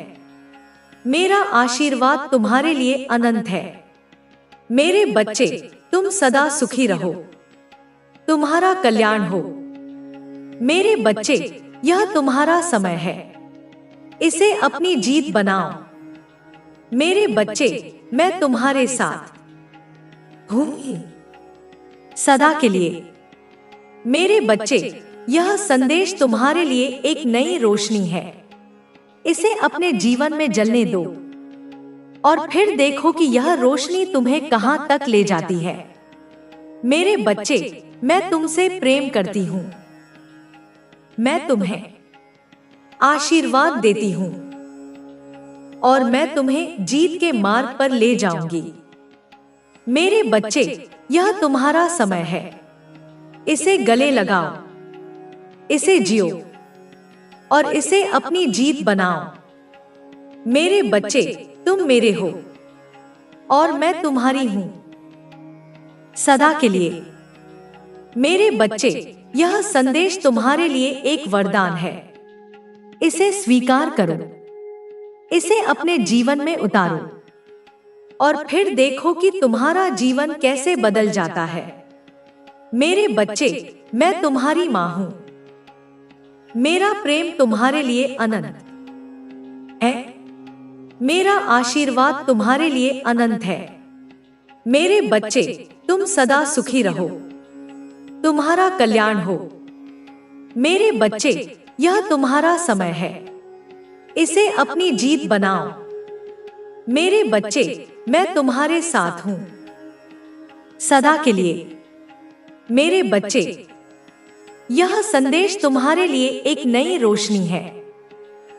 मेरा आशीर्वाद तुम्हारे लिए अनंत है। मेरे बच्चे, तुम सदा सुखी रहो, तुम्हारा कल्याण हो। मेरे बच्चे, यह तुम्हारा समय है, इसे अपनी जीत बनाओ। मेरे बच्चे, मैं तुम्हारे साथ हूं सदा के लिए। मेरे बच्चे, यह संदेश तुम्हारे लिए एक नई रोशनी है, इसे अपने जीवन में जलने दो और फिर देखो कि यह रोशनी तुम्हें कहां तक ले जाती है। मेरे बच्चे, मैं तुमसे प्रेम करती हूं, मैं तुम्हें आशीर्वाद देती हूं और मैं तुम्हें जीत के मार्ग पर ले जाऊंगी। मेरे बच्चे, यह तुम्हारा समय है, इसे गले लगाओ, इसे जियो और इसे अपनी जीत बनाओ। मेरे बच्चे, तुम मेरे हो और मैं तुम्हारी हूं सदा के लिए। मेरे बच्चे, यह संदेश तुम्हारे लिए एक वरदान है, इसे स्वीकार करो, इसे अपने जीवन में उतारो और फिर देखो कि तुम्हारा जीवन कैसे बदल जाता है। मेरे बच्चे, मैं तुम्हारी मां हूं, मेरा प्रेम तुम्हारे लिए अनंत है, मेरा आशीर्वाद तुम्हारे लिए अनंत है। मेरे बच्चे, तुम सदा सुखी रहो, तुम्हारा कल्याण हो। मेरे बच्चे, यह तुम्हारा समय है, इसे अपनी जीत बनाओ। मेरे बच्चे, मैं तुम्हारे साथ हूं सदा के लिए। मेरे बच्चे, यह संदेश तुम्हारे लिए एक नई रोशनी है,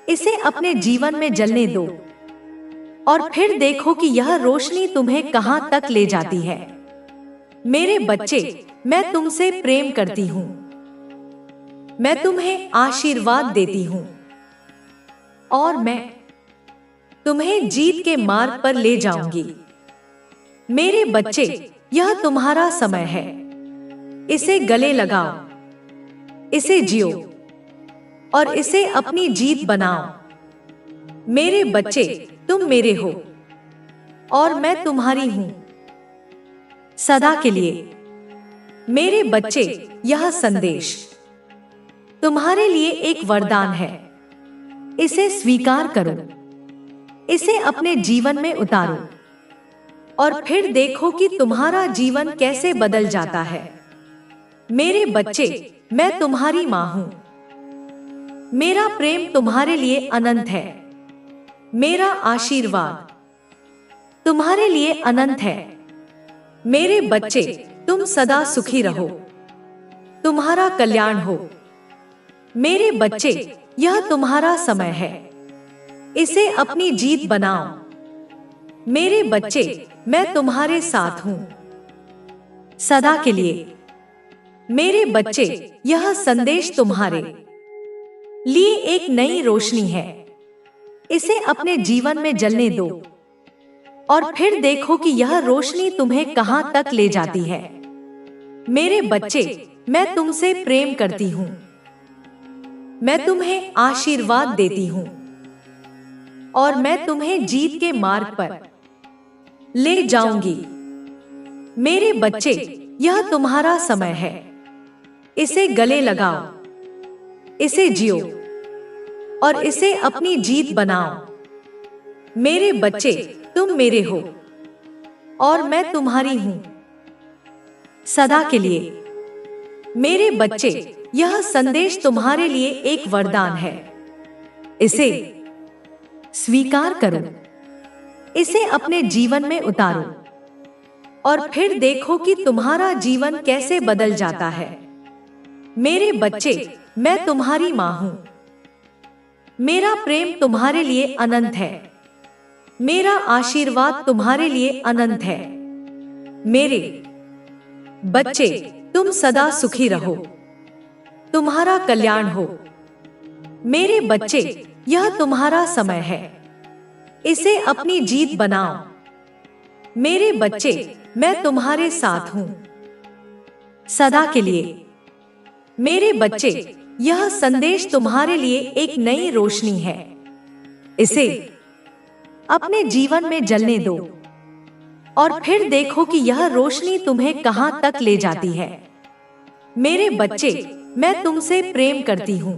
इसे अपने जीवन में जलने दो और फिर देखो कि यह रोशनी तुम्हें कहां तक ले जाती है। मेरे बच्चे, मैं तुमसे प्रेम करती हूं, मैं तुम्हें आशीर्वाद देती हूं और मैं तुम्हें जीत के मार्ग पर ले जाऊंगी। मेरे बच्चे, यह तुम्हारा समय है, इसे गले लगाओ, इसे जियो और इसे अपनी जीत बनाओ। मेरे बच्चे, तुम मेरे हो और मैं तुम्हारी हूं सदा के लिए। मेरे बच्चे, यह संदेश तुम्हारे लिए एक वरदान है, इसे स्वीकार करो, इसे अपने जीवन में उतारो और फिर देखो कि तुम्हारा जीवन कैसे बदल जाता है। मेरे बच्चे, मैं तुम्हारी मां हूं, मेरा प्रेम तुम्हारे लिए अनंत है, मेरा आशीर्वाद तुम्हारे लिए अनंत है। मेरे बच्चे, तुम सदा सुखी रहो, तुम्हारा कल्याण हो। मेरे बच्चे, यह तुम्हारा समय है, इसे अपनी जीत बनाओ। मेरे बच्चे, मैं तुम्हारे साथ हूं सदा के लिए। मेरे बच्चे, यह संदेश तुम्हारे लिए एक नई रोशनी है, इसे अपने जीवन में जलने दो और फिर देखो कि यह रोशनी तुम्हें कहां तक ले जाती है। मेरे बच्चे, मैं तुमसे प्रेम करती हूँ। मैं तुम्हें आशीर्वाद देती हूँ और मैं तुम्हें जीत के मार्ग पर ले जाऊंगी। मेरे बच्चे, यह तुम्हारा समय है। इसे गले लगाओ, इसे जियो और इसे अपनी जीत बनाओ। मेरे बच्चे, तुम मेरे हो और मैं तुम्हारी हूं सदा के लिए। मेरे बच्चे, यह संदेश तुम्हारे लिए एक वरदान है। इसे स्वीकार करो, इसे अपने जीवन में उतारो और फिर देखो कि तुम्हारा जीवन कैसे बदल जाता है। मेरे बच्चे, मैं तुम्हारी मां हूं। मेरा प्रेम तुम्हारे लिए अनंत है। मेरा आशीर्वाद तुम्हारे लिए अनंत है। मेरे बच्चे, तुम सदा सुखी रहो, तुम्हारा कल्याण हो। मेरे बच्चे, यह तुम्हारा समय है। इसे अपनी जीत बनाओ। मेरे बच्चे, मैं तुम्हारे साथ हूं सदा के लिए। मेरे बच्चे, यह संदेश तुम्हारे लिए एक नई रोशनी है। इसे अपने जीवन में जलने दो और फिर देखो कि यह रोशनी तुम्हें कहां तक ले जाती है। मेरे बच्चे, मैं तुमसे प्रेम करती हूं।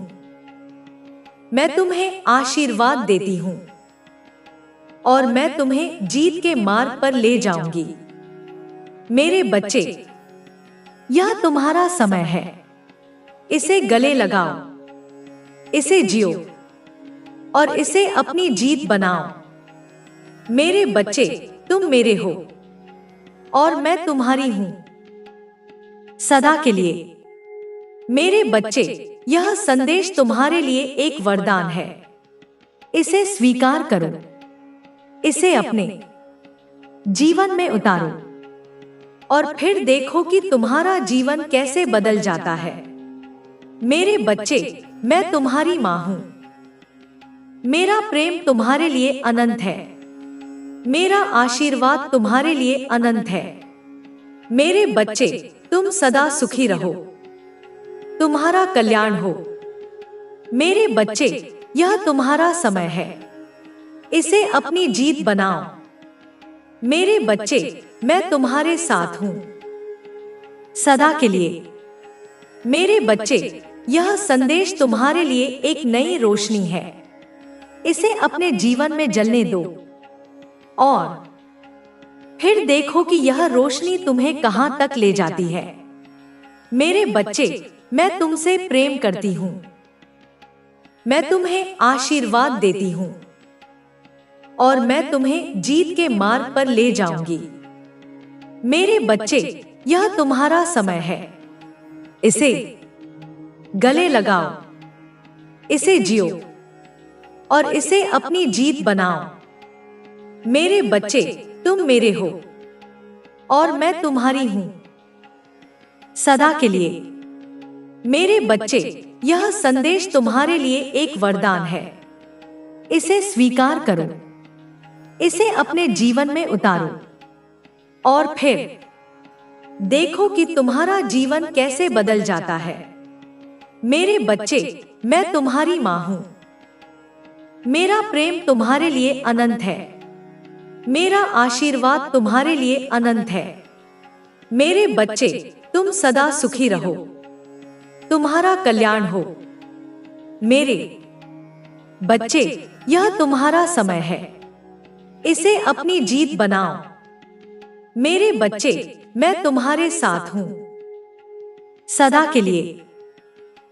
मैं तुम्हें आशीर्वाद देती हूं और मैं तुम्हें जीत के मार्ग पर ले जाऊंगी। मेरे बच्चे, यह तुम्हारा समय है। इसे गले लगाओ, इसे जियो और इसे अपनी जीत बनाओ। मेरे बच्चे, तुम मेरे हो और मैं तुम्हारी हूं सदा के लिए। मेरे बच्चे, यह संदेश तुम्हारे लिए एक वरदान है। इसे स्वीकार करो, इसे अपने जीवन में उतारो और फिर देखो कि तुम्हारा जीवन कैसे बदल जाता है। मेरे बच्चे, मैं तुम्हारी मां हूं। मेरा प्रेम तुम्हारे लिए अनंत है। मेरा आशीर्वाद तुम्हारे लिए अनंत है। मेरे बच्चे, तुम सदा सुखी रहो, तुम्हारा कल्याण हो। मेरे बच्चे, यह तुम्हारा समय है। इसे अपनी जीत बनाओ। मेरे बच्चे, मैं तुम्हारे साथ हूं सदा के लिए। मेरे बच्चे, यह संदेश तुम्हारे लिए एक नई रोशनी है। इसे अपने जीवन में जलने दो और फिर देखो कि यह रोशनी तुम्हें कहां तक ले जाती है। मेरे बच्चे, मैं तुमसे प्रेम करती हूं। मैं तुम्हें आशीर्वाद देती हूं और मैं तुम्हें जीत के मार्ग पर ले जाऊंगी। मेरे बच्चे, यह तुम्हारा समय है। इसे गले लगाओ, इसे जियो और इसे अपनी जीत बनाओ। मेरे बच्चे, तुम मेरे हो और मैं तुम्हारी हूं सदा के लिए। मेरे बच्चे, यह संदेश तुम्हारे लिए एक वरदान है। इसे स्वीकार करो, इसे अपने जीवन में उतारो और फिर देखो कि तुम्हारा जीवन कैसे बदल जाता है। मेरे बच्चे, मैं तुम्हारी मां हूं। मेरा प्रेम तुम्हारे लिए अनंत है। मेरा आशीर्वाद तुम्हारे लिए अनंत है। मेरे बच्चे, तुम सदा सुखी रहो, तुम्हारा कल्याण हो। मेरे बच्चे, यह तुम्हारा समय है। इसे अपनी जीत बनाओ। मेरे बच्चे, मैं तुम्हारे साथ हूं सदा के लिए।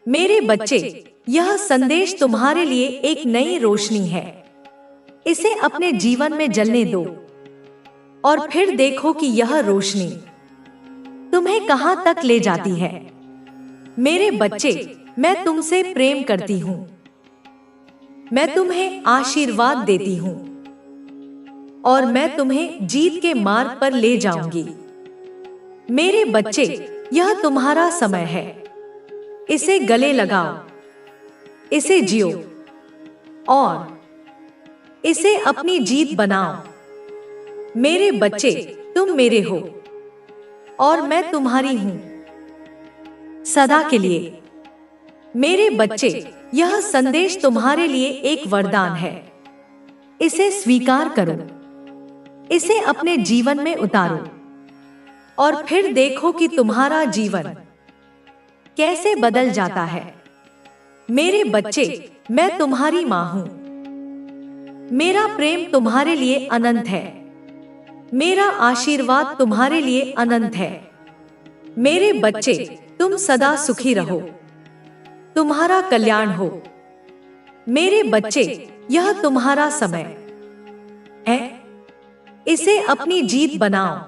मेरे बच्चे, यह संदेश तुम्हारे लिए एक नई रोशनी है। इसे अपने जीवन में जलने दो और फिर देखो कि यह रोशनी तुम्हें कहां तक ले जाती है। मेरे बच्चे, मैं तुमसे प्रेम करती हूं। मैं तुम्हें आशीर्वाद देती हूं और मैं तुम्हें जीत के मार्ग पर ले जाऊंगी। मेरे बच्चे, यह तुम्हारा समय है। इसे गले लगाओ, इसे जियो और इसे अपनी जीत बनाओ। मेरे बच्चे, तुम मेरे हो और मैं तुम्हारी हूं सदा के लिए। मेरे बच्चे, यह संदेश तुम्हारे लिए एक वरदान है। इसे स्वीकार करो, इसे अपने जीवन में उतारो और फिर देखो कि तुम्हारा जीवन कैसे बदल जाता है। मेरे बच्चे, मैं तुम्हारी मां हूं। मेरा प्रेम तुम्हारे लिए अनंत है। मेरा आशीर्वाद तुम्हारे लिए अनंत है। मेरे बच्चे, तुम सदा सुखी रहो, तुम्हारा कल्याण हो। मेरे बच्चे, यह तुम्हारा समय है, इसे अपनी जीत बनाओ।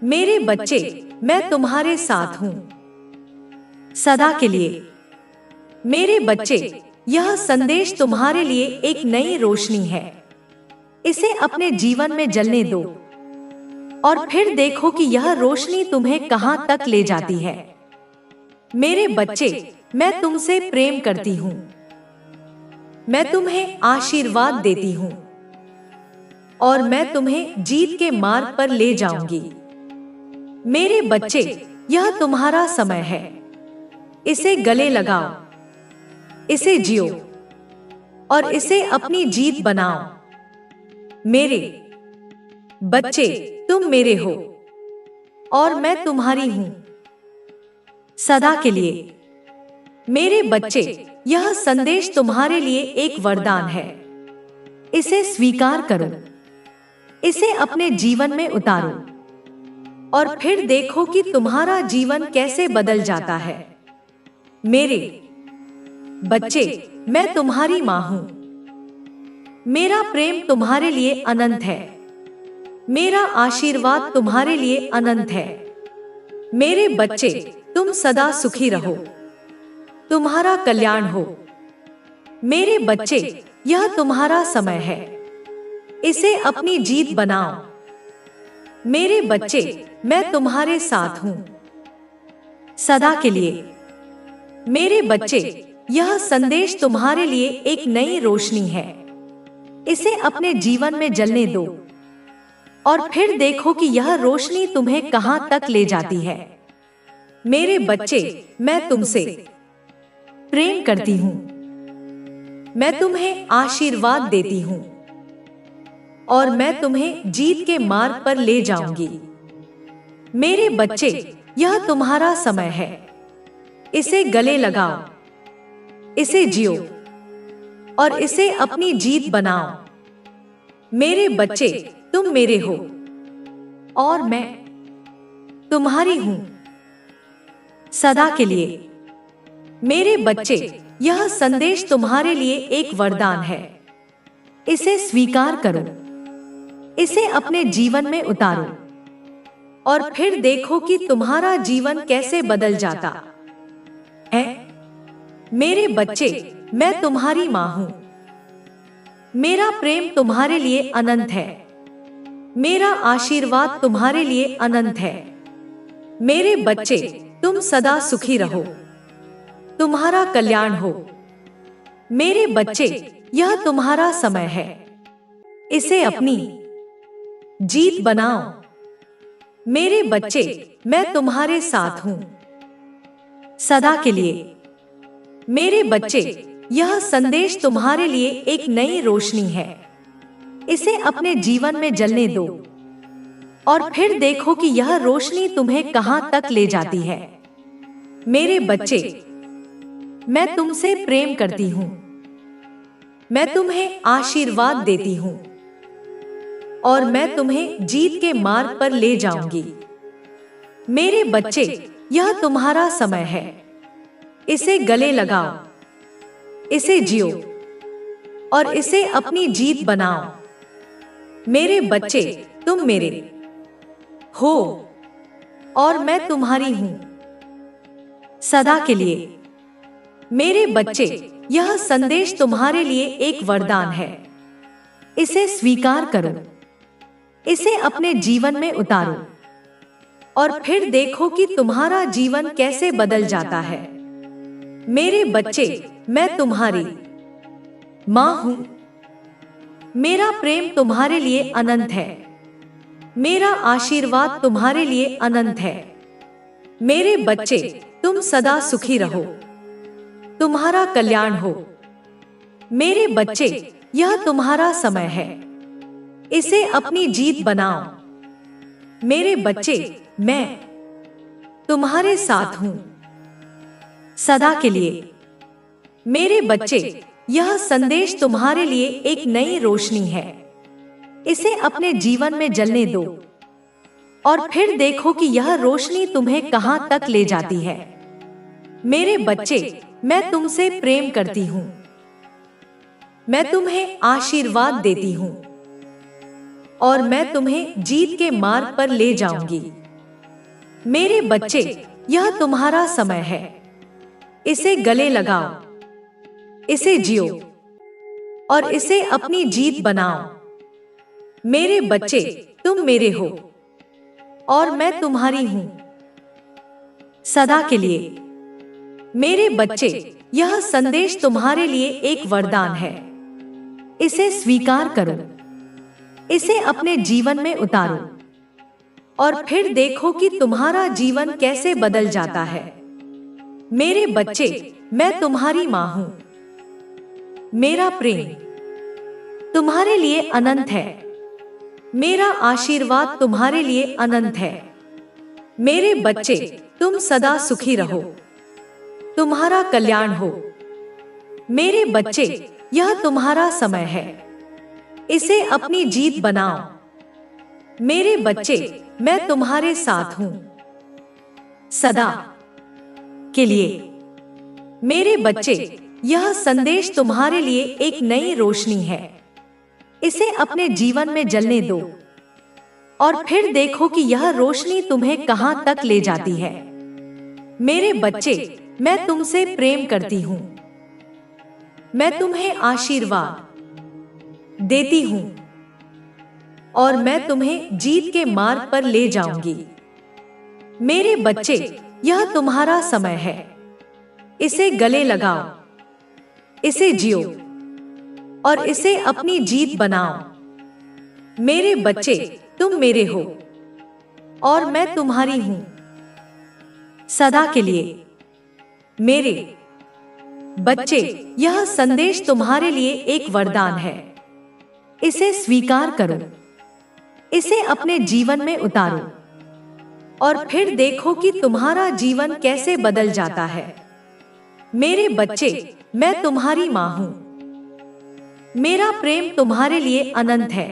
मेरे बच्चे, मैं तुम्हारे साथ हूं सदा के लिए। मेरे बच्चे, यह संदेश तुम्हारे लिए एक नई रोशनी है। इसे अपने जीवन में जलने दो और फिर देखो कि यह रोशनी तुम्हें कहां तक ले जाती है। मेरे बच्चे, मैं तुमसे प्रेम करती हूं। मैं तुम्हें आशीर्वाद देती हूं और मैं तुम्हें जीत के मार्ग पर ले जाऊंगी। मेरे बच्चे, यह तुम्हारा समय है। इसे गले लगाओ, इसे जियो और इसे अपनी जीत बनाओ। मेरे बच्चे, तुम मेरे हो और मैं तुम्हारी हूं सदा के लिए। मेरे बच्चे, यह संदेश तुम्हारे लिए एक वरदान है। इसे स्वीकार करो, इसे अपने जीवन में उतारो और फिर देखो कि तुम्हारा जीवन कैसे बदल जाता है। मेरे बच्चे, मैं तुम्हारी मां हूं। मेरा प्रेम तुम्हारे लिए अनंत है। मेरा आशीर्वाद तुम्हारे लिए अनंत है। मेरे बच्चे, तुम सदा सुखी रहो, तुम्हारा कल्याण हो। मेरे बच्चे, यह तुम्हारा समय है, इसे अपनी जीत बनाओ। मेरे बच्चे, मैं तुम्हारे साथ हूं सदा के लिए। मेरे बच्चे, यह संदेश तुम्हारे लिए एक नई रोशनी है। इसे अपने जीवन में जलने दो और फिर देखो कि यह रोशनी तुम्हें कहां तक ले जाती है। मेरे बच्चे, मैं तुमसे प्रेम करती हूं। मैं तुम्हें आशीर्वाद देती हूं और मैं तुम्हें जीत के मार्ग पर ले जाऊंगी। मेरे बच्चे, यह तुम्हारा समय है। इसे गले लगाओ, इसे जियो और इसे अपनी जीत बनाओ। मेरे बच्चे, तुम मेरे हो और मैं तुम्हारी हूं सदा के लिए। मेरे बच्चे, यह संदेश तुम्हारे लिए एक वरदान है। इसे स्वीकार करो, इसे अपने जीवन में उतारो और फिर देखो कि तुम्हारा जीवन कैसे बदल जाता है। मेरे बच्चे, मैं तुम्हारी मां हूं। मेरा प्रेम तुम्हारे लिए अनंत है। मेरा आशीर्वाद तुम्हारे लिए अनंत है। मेरे बच्चे, तुम सदा सुखी रहो, तुम्हारा कल्याण हो। मेरे बच्चे, यह तुम्हारा समय है, इसे अपनी जीत बनाओ। मेरे बच्चे, मैं तुम्हारे साथ हूं सदा के लिए। मेरे बच्चे, यह संदेश तुम्हारे लिए एक नई रोशनी है। इसे अपने जीवन में जलने दो और फिर देखो कि यह रोशनी तुम्हें कहां तक ले जाती है। मेरे बच्चे, मैं तुमसे प्रेम करती हूं। मैं तुम्हें आशीर्वाद देती हूं और मैं तुम्हें जीत के मार्ग पर ले जाऊंगी। मेरे बच्चे, यह तुम्हारा समय है। इसे गले लगाओ, इसे जियो और इसे अपनी जीत बनाओ। मेरे बच्चे, तुम मेरे हो और मैं तुम्हारी हूं सदा के लिए। मेरे बच्चे, यह संदेश तुम्हारे लिए एक वरदान है। इसे स्वीकार करो, इसे अपने जीवन में उतारो और फिर देखो कि तुम्हारा जीवन कैसे बदल जाता है। मेरे बच्चे, मैं तुम्हारी मां हूं। मेरा प्रेम तुम्हारे लिए अनंत है। मेरा आशीर्वाद तुम्हारे लिए अनंत है। मेरे बच्चे, तुम सदा सुखी रहो, तुम्हारा कल्याण हो। मेरे बच्चे, यह तुम्हारा समय है, इसे अपनी जीत बनाओ। मेरे बच्चे, मैं तुम्हारे साथ हूं सदा के लिए। मेरे बच्चे, यह संदेश तुम्हारे लिए एक नई रोशनी है, इसे अपने जीवन में जलने दो और फिर देखो कि यह रोशनी तुम्हें कहां तक ले जाती है। मेरे बच्चे, मैं तुमसे प्रेम करती हूं, मैं तुम्हें आशीर्वाद देती हूं और मैं तुम्हें जीत के मार्ग पर ले जाऊंगी। मेरे बच्चे, यह तुम्हारा समय है, इसे गले लगाओ, इसे जियो और इसे अपनी जीत बनाओ। मेरे बच्चे, तुम मेरे हो और मैं तुम्हारी हूं सदा के लिए। मेरे बच्चे, यह संदेश तुम्हारे लिए एक वरदान है, इसे स्वीकार करो, इसे अपने जीवन में उतारो और फिर देखो कि तुम्हारा जीवन कैसे बदल जाता है। मेरे बच्चे, मैं तुम्हारी मां हूं, मेरा प्रेम तुम्हारे लिए अनंत है, मेरा आशीर्वाद तुम्हारे लिए अनंत है। मेरे बच्चे, तुम सदा सुखी रहो, तुम्हारा कल्याण हो। मेरे बच्चे, यह तुम्हारा समय है, इसे अपनी जीत बनाओ। मेरे बच्चे, मैं तुम्हारे साथ हूं सदा के लिए। मेरे बच्चे, यह संदेश तुम्हारे लिए एक नई रोशनी है, इसे अपने जीवन में जलने दो और फिर देखो कि यह रोशनी तुम्हें कहां तक ले जाती है। मेरे बच्चे, मैं तुमसे प्रेम करती हूं, मैं तुम्हें आशीर्वाद देती हूं और मैं तुम्हें जीत के मार्ग पर ले जाऊंगी। मेरे बच्चे, यह तुम्हारा समय है, इसे गले लगाओ, इसे जियो और इसे अपनी जीत बनाओ। मेरे बच्चे, तुम मेरे हो और मैं तुम्हारी हूं सदा के लिए। मेरे बच्चे, यह संदेश तुम्हारे लिए एक वरदान है, इसे स्वीकार करो, इसे अपने जीवन में उतारो और फिर देखो कि तुम्हारा जीवन कैसे बदल जाता है। मेरे बच्चे, मैं तुम्हारी मां हूं, मेरा प्रेम तुम्हारे लिए अनंत है,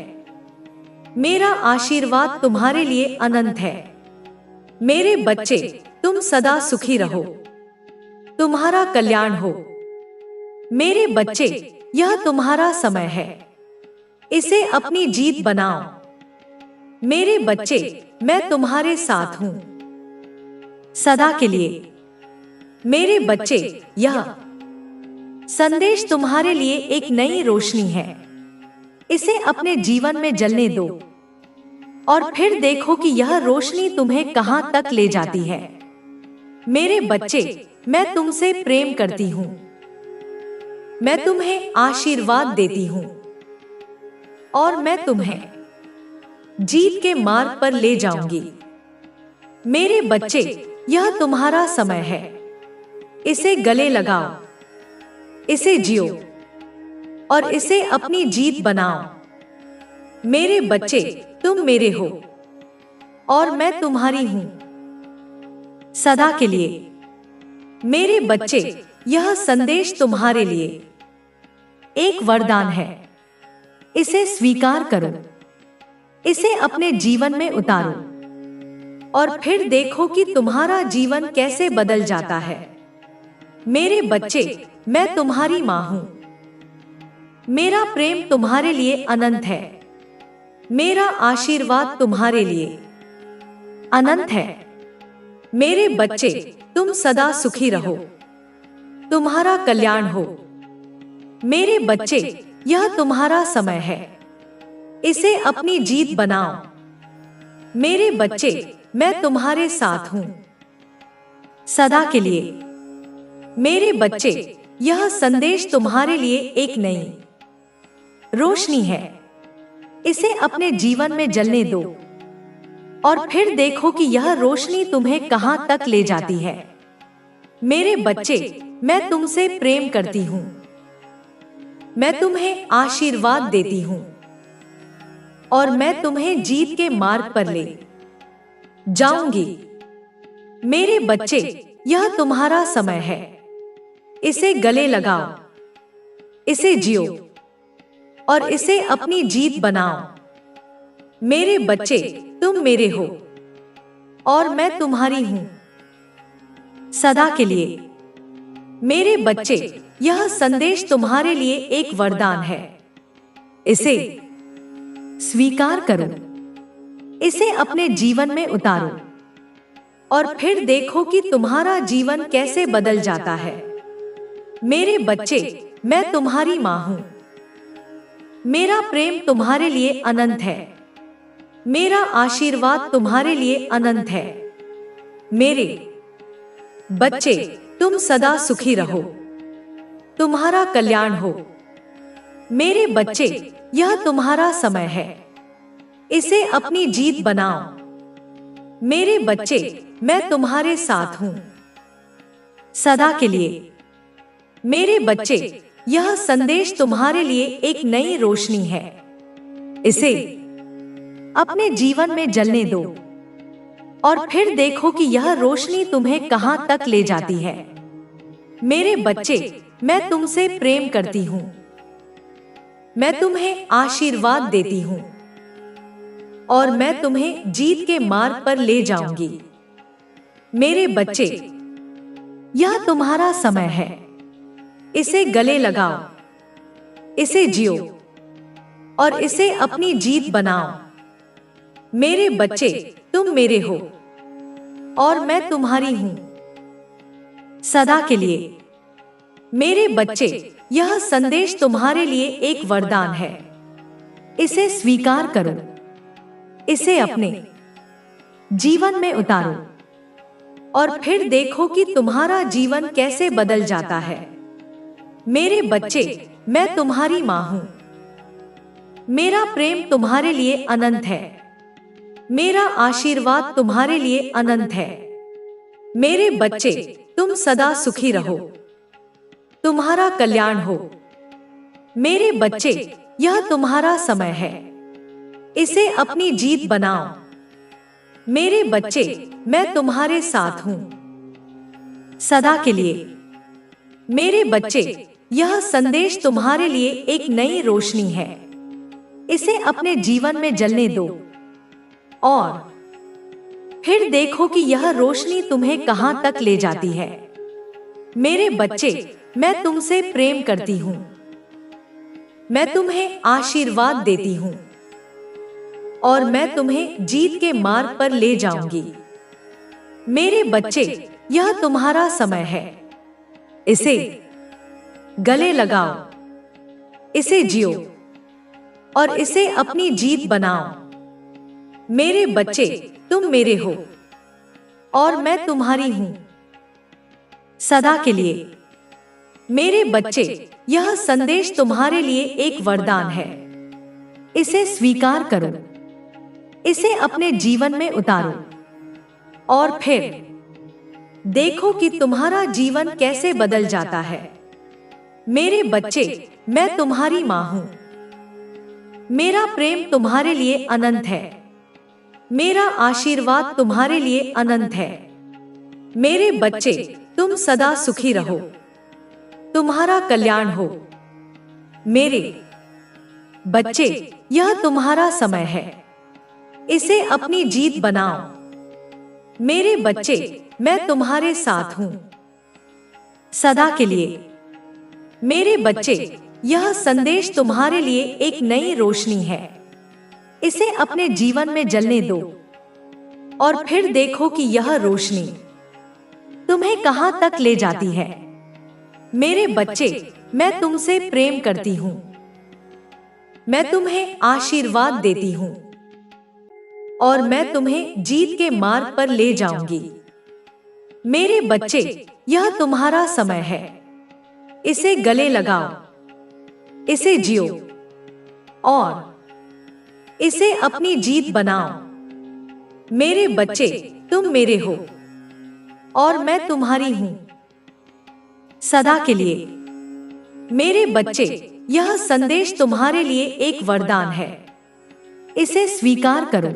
मेरा आशीर्वाद तुम्हारे लिए अनंत है। मेरे बच्चे, तुम सदा सुखी रहो, तुम्हारा कल्याण हो। मेरे बच्चे, यह तुम्हारा समय है, इसे अपनी जीत बनाओ। मेरे बच्चे, मैं तुम्हारे साथ हूं सदा के लिए। मेरे बच्चे, यह संदेश तुम्हारे लिए एक नई रोशनी है, इसे अपने जीवन में जलने दो और फिर देखो कि यह रोशनी तुम्हें कहां तक ले जाती है। मेरे बच्चे, मैं तुमसे प्रेम करती हूं, मैं तुम्हें आशीर्वाद देती हूं और मैं तुम्हें जीत के मार्ग पर ले जाऊंगी। मेरे बच्चे, यह तुम्हारा समय है, इसे गले लगाओ, इसे जियो और इसे अपनी जीत बनाओ। मेरे बच्चे, तुम मेरे हो और मैं तुम्हारी हूं सदा के लिए। मेरे बच्चे, यह संदेश तुम्हारे लिए एक वरदान है, इसे स्वीकार करो, इसे अपने जीवन में उतारो और फिर देखो कि तुम्हारा जीवन कैसे बदल जाता है। मेरे बच्चे, मैं तुम्हारी मां हूं, मेरा प्रेम तुम्हारे लिए अनंत है, मेरा आशीर्वाद तुम्हारे लिए अनंत है। मेरे बच्चे, तुम सदा सुखी रहो, तुम्हारा कल्याण हो। मेरे बच्चे, यह तुम्हारा समय है, इसे अपनी जीत बनाओ। मेरे बच्चे, मैं तुम्हारे साथ हूं सदा के लिए। मेरे बच्चे, यह संदेश तुम्हारे लिए एक नई रोशनी है, इसे अपने जीवन में जलने दो और फिर देखो कि यह रोशनी तुम्हें कहां तक ले जाती है। मेरे बच्चे, मैं तुमसे प्रेम करती हूँ। मैं तुम्हें आशीर्वाद देती हूँ और मैं तुम्हें जीत के मार्ग पर ले जाऊंगी। मेरे बच्चे, यह तुम्हारा समय है। इसे गले लगाओ, इसे जियो और इसे अपनी जीत बनाओ। मेरे बच्चे, तुम मेरे हो और मैं तुम्हारी हूं सदा के लिए। मेरे बच्चे, यह संदेश तुम्हारे लिए एक वरदान है। इसे स्वीकार करो, इसे अपने जीवन में उतारो और फिर देखो कि तुम्हारा जीवन कैसे बदल जाता है। मेरे बच्चे, मैं तुम्हारी मां हूं। मेरा प्रेम तुम्हारे लिए अनंत है। मेरा आशीर्वाद तुम्हारे लिए अनंत है। मेरे बच्चे, तुम सदा सुखी रहो, तुम्हारा कल्याण हो। मेरे बच्चे, यह तुम्हारा समय है। इसे अपनी जीत बनाओ। मेरे बच्चे, मैं तुम्हारे साथ हूं सदा के लिए। मेरे बच्चे, यह संदेश तुम्हारे लिए एक नई रोशनी है। इसे अपने जीवन में जलने दो और फिर देखो कि यह रोशनी तुम्हें कहां तक ले जाती है। मेरे बच्चे, मैं तुमसे प्रेम करती हूं। मैं तुम्हें आशीर्वाद देती हूं और मैं तुम्हें जीत के मार्ग पर ले जाऊंगी। मेरे बच्चे, यह तुम्हारा समय है। इसे गले लगाओ, इसे जियो और इसे अपनी जीत बनाओ। मेरे बच्चे, तुम मेरे हो और मैं तुम्हारी हूं सदा के लिए। मेरे बच्चे, यह संदेश तुम्हारे लिए एक वरदान है। इसे स्वीकार करो, इसे अपने जीवन में उतारो और फिर देखो कि तुम्हारा जीवन कैसे बदल जाता है। मेरे बच्चे, मैं तुम्हारी मां हूं। मेरा प्रेम तुम्हारे लिए अनंत है। मेरा आशीर्वाद तुम्हारे लिए अनंत है। मेरे बच्चे, तुम सदा सुखी रहो, तुम्हारा कल्याण हो। मेरे बच्चे, यह तुम्हारा समय है। इसे अपनी जीत बनाओ। मेरे बच्चे, मैं तुम्हारे साथ हूं सदा के लिए। मेरे बच्चे, यह संदेश तुम्हारे लिए एक नई रोशनी है। इसे अपने जीवन में जलने दो और फिर देखो कि यह रोशनी तुम्हें कहां तक ले जाती है। मेरे बच्चे, मैं तुमसे प्रेम करती हूं। मैं तुम्हें आशीर्वाद देती हूं और मैं तुम्हें जीत के मार्ग पर ले जाऊंगी। मेरे बच्चे, यह तुम्हारा समय है। इसे गले लगाओ, इसे जियो और इसे अपनी जीत बनाओ। मेरे बच्चे, तुम मेरे हो और मैं तुम्हारी हूं सदा के लिए। मेरे बच्चे, यह संदेश तुम्हारे लिए एक वरदान है। इसे स्वीकार करो, इसे अपने जीवन में उतारो और फिर देखो कि तुम्हारा जीवन कैसे बदल जाता है। मेरे बच्चे, मैं तुम्हारी मां हूं। मेरा प्रेम तुम्हारे लिए अनंत है। मेरा आशीर्वाद तुम्हारे लिए अनंत है। मेरे बच्चे, तुम सदा सुखी रहो, तुम्हारा कल्याण हो। मेरे बच्चे, यह तुम्हारा समय है। इसे अपनी जीत बनाओ। मेरे बच्चे, मैं तुम्हारे साथ हूं सदा के लिए। मेरे बच्चे, यह संदेश तुम्हारे लिए एक नई रोशनी है। इसे अपने जीवन में जलने दो और फिर देखो कि यह रोशनी तुम्हें कहां तक ले जाती है। मेरे बच्चे, मैं तुमसे प्रेम करती हूं। मैं तुम्हें आशीर्वाद देती हूं और मैं तुम्हें जीत के मार्ग पर ले जाऊंगी। मेरे बच्चे, यह तुम्हारा समय है। इसे गले लगाओ, इसे जियो और इसे अपनी जीत बनाओ। मेरे बच्चे, तुम मेरे हो और मैं तुम्हारी हूं सदा के लिए। मेरे बच्चे, यह संदेश तुम्हारे लिए एक वरदान है। इसे स्वीकार करो,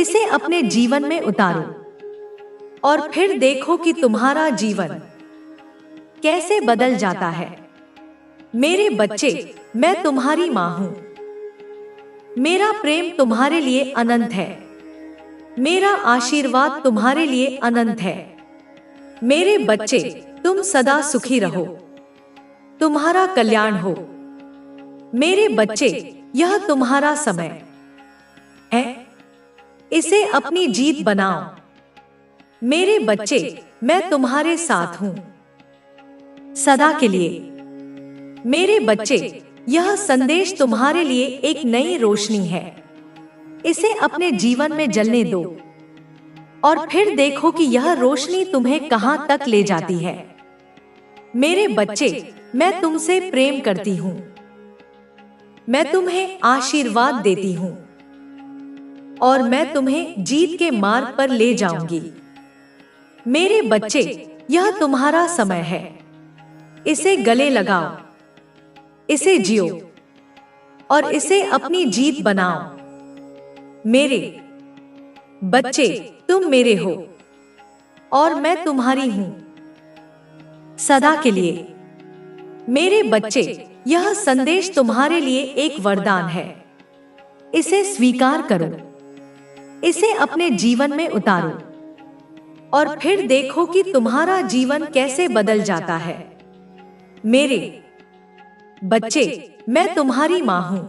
इसे अपने जीवन में उतारो और फिर देखो कि तुम्हारा जीवन कैसे बदल जाता है। मेरे बच्चे, मैं तुम्हारी मां हूं। मेरा प्रेम तुम्हारे लिए अनंत है। मेरा आशीर्वाद तुम्हारे लिए अनंत है। मेरे बच्चे, तुम सदा सुखी रहो, तुम्हारा कल्याण हो। मेरे बच्चे, यह तुम्हारा समय है, इसे अपनी जीत बनाओ। मेरे बच्चे, मैं तुम्हारे साथ हूं सदा के लिए। मेरे बच्चे, यह संदेश तुम्हारे लिए एक नई रोशनी है। इसे अपने जीवन में जलने दो और फिर देखो कि यह रोशनी तुम्हें कहां तक ले जाती है। मेरे बच्चे, मैं तुमसे प्रेम करती हूं। मैं तुम्हें आशीर्वाद देती हूं और मैं तुम्हें जीत के मार्ग पर ले जाऊंगी। मेरे बच्चे, यह तुम्हारा समय है। इसे गले लगाओ, इसे जियो और इसे अपनी जीत बनाओ। मेरे बच्चे, तुम मेरे हो और मैं तुम्हारी हूं सदा के लिए। मेरे बच्चे, यह संदेश तुम्हारे लिए एक वरदान है। इसे स्वीकार करो, इसे अपने जीवन में उतारो और फिर देखो कि तुम्हारा जीवन कैसे बदल जाता है। मेरे बच्चे, मैं तुम्हारी मां हूं।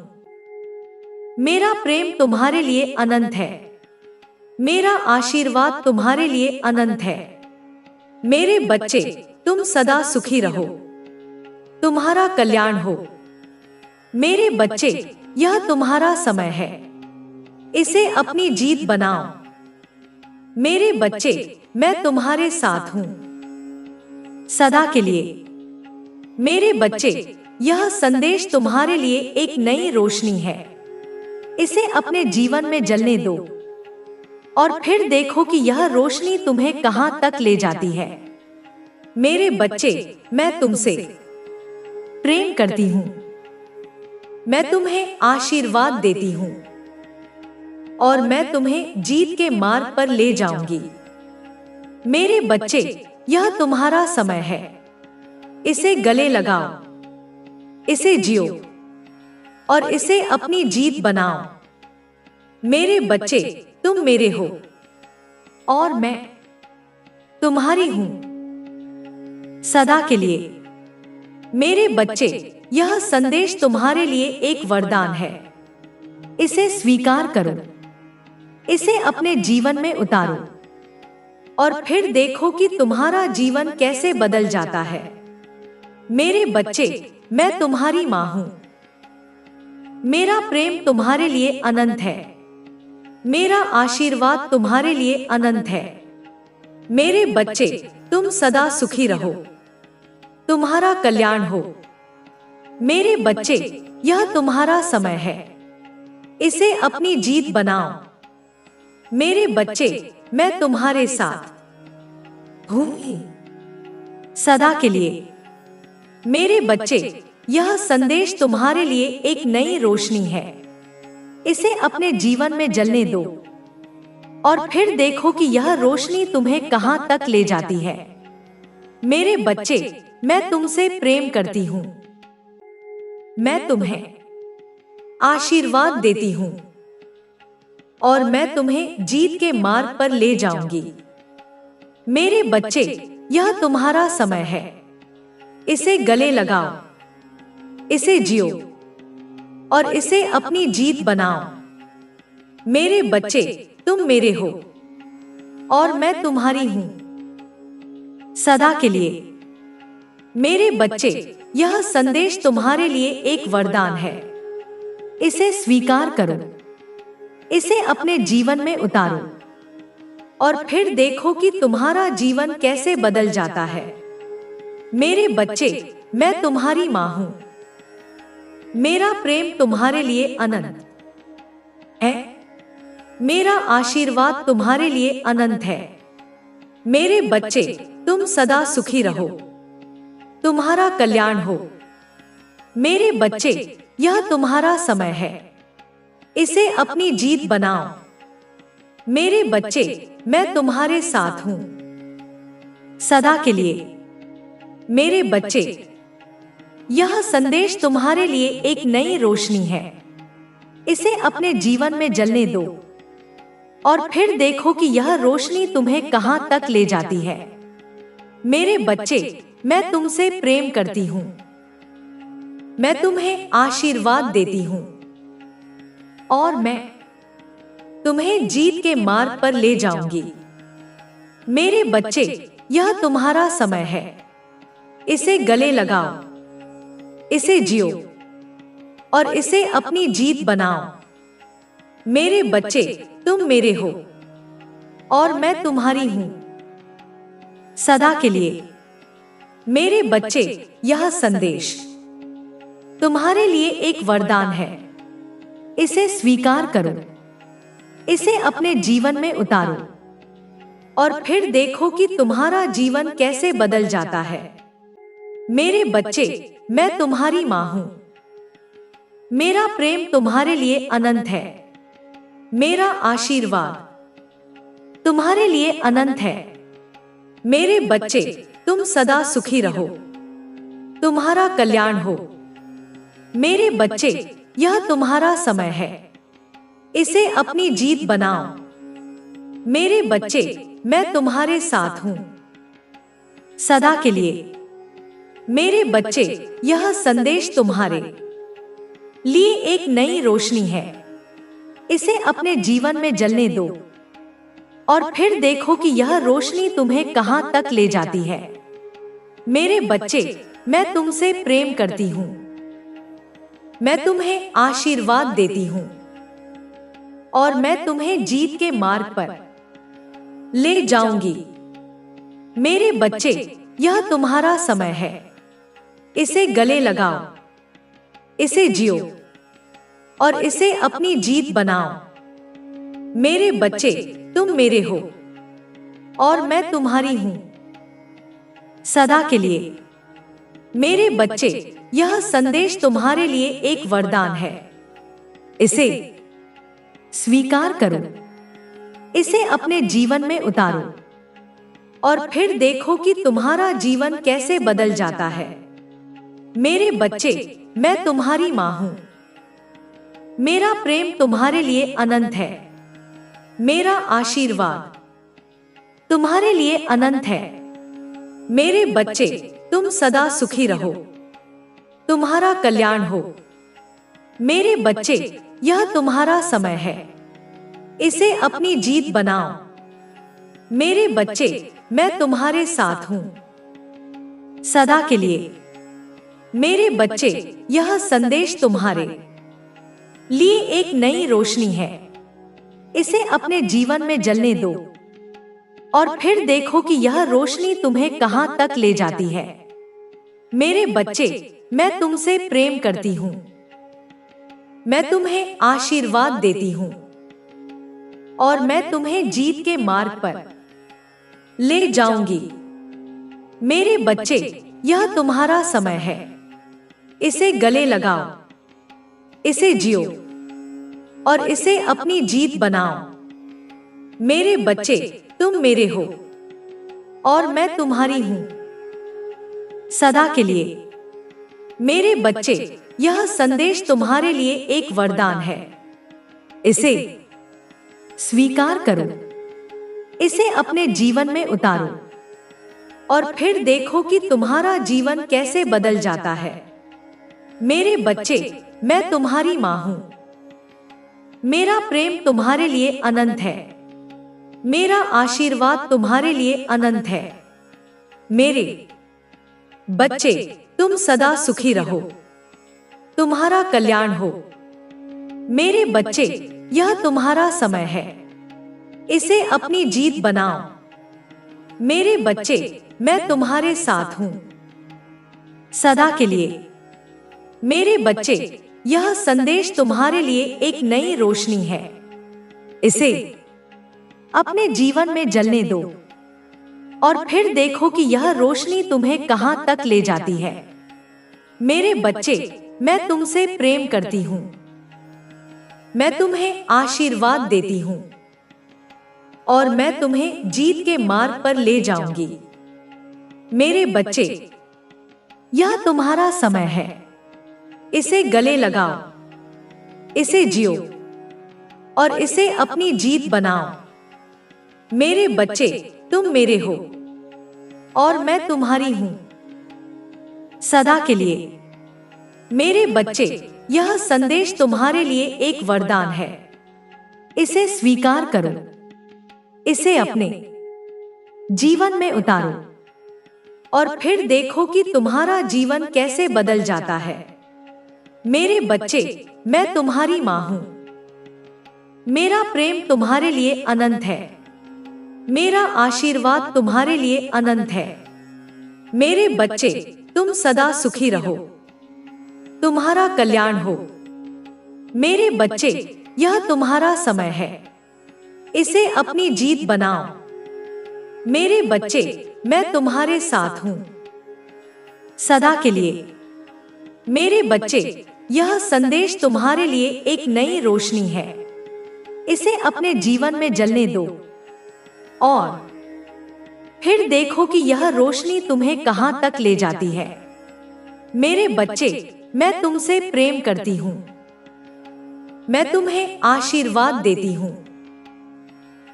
मेरा प्रेम तुम्हारे लिए अनंत है। मेरा आशीर्वाद तुम्हारे लिए अनंत है। मेरे बच्चे, तुम सदा सुखी रहो, तुम्हारा कल्याण हो। मेरे बच्चे, यह तुम्हारा समय है। इसे अपनी जीत बनाओ। मेरे बच्चे, मैं तुम्हारे साथ हूं सदा के लिए। मेरे बच्चे, यह संदेश तुम्हारे लिए एक नई रोशनी है। इसे अपने जीवन में जलने दो और फिर देखो कि यह रोशनी तुम्हें कहां तक ले जाती है। मेरे बच्चे, मैं तुमसे प्रेम करती हूं। मैं तुम्हें आशीर्वाद देती हूं और मैं तुम्हें जीत के मार्ग पर ले जाऊंगी। मेरे बच्चे, यह तुम्हारा समय है। इसे गले लगाओ, इसे जियो और इसे अपनी जीत बनाओ। मेरे बच्चे, तुम मेरे हो और मैं तुम्हारी हूं सदा के लिए। मेरे बच्चे, यह संदेश तुम्हारे लिए एक वरदान है। इसे स्वीकार करो, इसे अपने जीवन में उतारो और फिर देखो कि तुम्हारा जीवन कैसे बदल जाता है। मेरे बच्चे, मैं तुम्हारी मां हूं। मेरा प्रेम तुम्हारे लिए अनंत है। मेरा आशीर्वाद तुम्हारे लिए अनंत है। मेरे बच्चे, तुम सदा सुखी रहो, तुम्हारा कल्याण हो। मेरे बच्चे, यह तुम्हारा समय है। इसे अपनी जीत बनाओ। मेरे बच्चे, मैं तुम्हारे साथ हूं सदा के लिए। मेरे बच्चे, यह संदेश तुम्हारे लिए एक नई रोशनी है। इसे अपने जीवन में जलने दो और फिर देखो कि यह रोशनी तुम्हें कहां तक ले जाती है। मेरे बच्चे, मैं तुमसे प्रेम करती हूं। मैं तुम्हें आशीर्वाद देती हूं और मैं तुम्हें जीत के मार्ग पर ले जाऊंगी। मेरे बच्चे, यह तुम्हारा समय है। इसे गले लगाओ, इसे जियो और इसे अपनी जीत बनाओ। मेरे बच्चे, तुम मेरे हो और मैं तुम्हारी हूं सदा के लिए। मेरे बच्चे, यह संदेश तुम्हारे लिए एक वरदान है। इसे स्वीकार करो, इसे अपने जीवन में उतारो और फिर देखो कि तुम्हारा जीवन कैसे बदल जाता है। मेरे बच्चे, मैं तुम्हारी मां हूं। मेरा प्रेम तुम्हारे लिए अनंत है। मेरा आशीर्वाद तुम्हारे लिए अनंत है। मेरे बच्चे, तुम सदा सुखी रहो, तुम्हारा कल्याण हो। मेरे बच्चे, यह तुम्हारा समय है, इसे अपनी जीत बनाओ। मेरे बच्चे, मैं तुम्हारे साथ हूं सदा के लिए। मेरे बच्चे, यह संदेश तुम्हारे लिए एक नई रोशनी है, इसे अपने जीवन में जलने दो और फिर देखो कि यह रोशनी तुम्हें कहां तक ले जाती है। मेरे बच्चे, मैं तुमसे प्रेम करती हूं, मैं तुम्हें आशीर्वाद देती हूं और मैं तुम्हें जीत के मार्ग पर ले जाऊंगी। मेरे बच्चे, यह तुम्हारा समय है, इसे गले लगाओ, इसे जियो और इसे अपनी जीत बनाओ। मेरे बच्चे, तुम मेरे हो और मैं तुम्हारी हूं सदा के लिए। मेरे बच्चे, यह संदेश तुम्हारे लिए एक वरदान है, इसे स्वीकार करो, इसे अपने जीवन में उतारो और फिर देखो कि तुम्हारा जीवन कैसे बदल जाता है। मेरे बच्चे, मैं तुम्हारी मां हूं, मेरा प्रेम तुम्हारे लिए अनंत है, मेरा आशीर्वाद तुम्हारे लिए अनंत है। मेरे बच्चे, तुम सदा सुखी रहो, तुम्हारा कल्याण हो। मेरे बच्चे, यह तुम्हारा समय है, इसे अपनी जीत बनाओ। मेरे बच्चे, मैं तुम्हारे साथ हूं सदा के लिए। मेरे बच्चे, यह संदेश तुम्हारे लिए एक नई रोशनी है, इसे अपने जीवन में जलने दो और फिर देखो कि यह रोशनी तुम्हें कहां तक ले जाती है। मेरे बच्चे, मैं तुमसे प्रेम करती हूं, मैं तुम्हें आशीर्वाद देती हूं और मैं तुम्हें जीत के मार्ग पर ले जाऊंगी। मेरे बच्चे, यह तुम्हारा समय है, इसे गले लगाओ, इसे जियो और इसे अपनी जीत बनाओ। मेरे बच्चे, तुम मेरे हो और मैं तुम्हारी हूं सदा के लिए। मेरे बच्चे, यह संदेश तुम्हारे लिए एक वरदान है, इसे स्वीकार करो, इसे अपने जीवन में उतारो और फिर देखो कि तुम्हारा जीवन कैसे बदल जाता है। मेरे बच्चे, मैं तुम्हारी मां हूं, मेरा प्रेम तुम्हारे लिए अनंत है, मेरा आशीर्वाद तुम्हारे लिए अनंत है। मेरे बच्चे, तुम सदा सुखी रहो, तुम्हारा कल्याण हो। मेरे बच्चे, यह तुम्हारा समय है, इसे अपनी जीत बनाओ। मेरे बच्चे, मैं तुम्हारे साथ हूं सदा के लिए। मेरे बच्चे, यह संदेश तुम्हारे लिए एक नई रोशनी है, इसे अपने जीवन में जलने दो और फिर देखो कि यह रोशनी तुम्हें कहां तक ले जाती है। मेरे बच्चे, मैं तुमसे प्रेम करती हूं, मैं तुम्हें आशीर्वाद देती हूं और मैं तुम्हें जीत के मार्ग पर ले जाऊंगी। मेरे बच्चे, यह तुम्हारा समय है, इसे गले लगाओ, इसे जियो और इसे अपनी जीत बनाओ। मेरे बच्चे, तुम मेरे हो और मैं तुम्हारी हूं सदा के लिए। मेरे बच्चे, यह संदेश तुम्हारे लिए एक वरदान है, इसे स्वीकार करो, इसे अपने जीवन में उतारो और फिर देखो कि तुम्हारा जीवन कैसे बदल जाता है। मेरे बच्चे, मैं तुम्हारी मां हूं, मेरा प्रेम तुम्हारे लिए अनंत है, मेरा आशीर्वाद तुम्हारे लिए अनंत है। मेरे बच्चे, तुम सदा सुखी रहो, तुम्हारा कल्याण हो। मेरे बच्चे, यह तुम्हारा समय है, इसे अपनी जीत बनाओ। मेरे बच्चे, मैं तुम्हारे साथ हूं सदा के लिए। मेरे बच्चे, यह संदेश तुम्हारे लिए एक नई रोशनी है, इसे अपने जीवन में जलने दो और फिर देखो कि यह रोशनी तुम्हें कहां तक ले जाती है। मेरे बच्चे, मैं तुमसे प्रेम करती हूं। मैं तुम्हें आशीर्वाद देती हूं और मैं तुम्हें जीत के मार्ग पर ले जाऊंगी। मेरे बच्चे, यह तुम्हारा समय है। इसे गले लगाओ, इसे जियो और इसे अपनी जीत बनाओ। मेरे बच्चे, तुम मेरे हो और मैं तुम्हारी हूं सदा के लिए। मेरे बच्चे, यह संदेश तुम्हारे लिए एक वरदान है। इसे स्वीकार करो, इसे अपने जीवन में उतारो और फिर देखो कि तुम्हारा जीवन कैसे बदल जाता है। मेरे बच्चे, मैं तुम्हारी मां हूं। मेरा प्रेम तुम्हारे लिए अनंत है। मेरा आशीर्वाद तुम्हारे लिए अनंत है। मेरे बच्चे, तुम सदा सुखी रहो, तुम्हारा कल्याण हो। मेरे बच्चे, यह तुम्हारा समय है। इसे अपनी जीत बनाओ। मेरे बच्चे, मैं तुम्हारे साथ हूं सदा के लिए। मेरे बच्चे, यह संदेश तुम्हारे लिए एक नई रोशनी है। इसे अपने जीवन में जलने दो और फिर देखो कि यह रोशनी तुम्हें कहां तक ले जाती है। मेरे बच्चे, मैं तुमसे प्रेम करती हूं। मैं तुम्हें आशीर्वाद देती हूं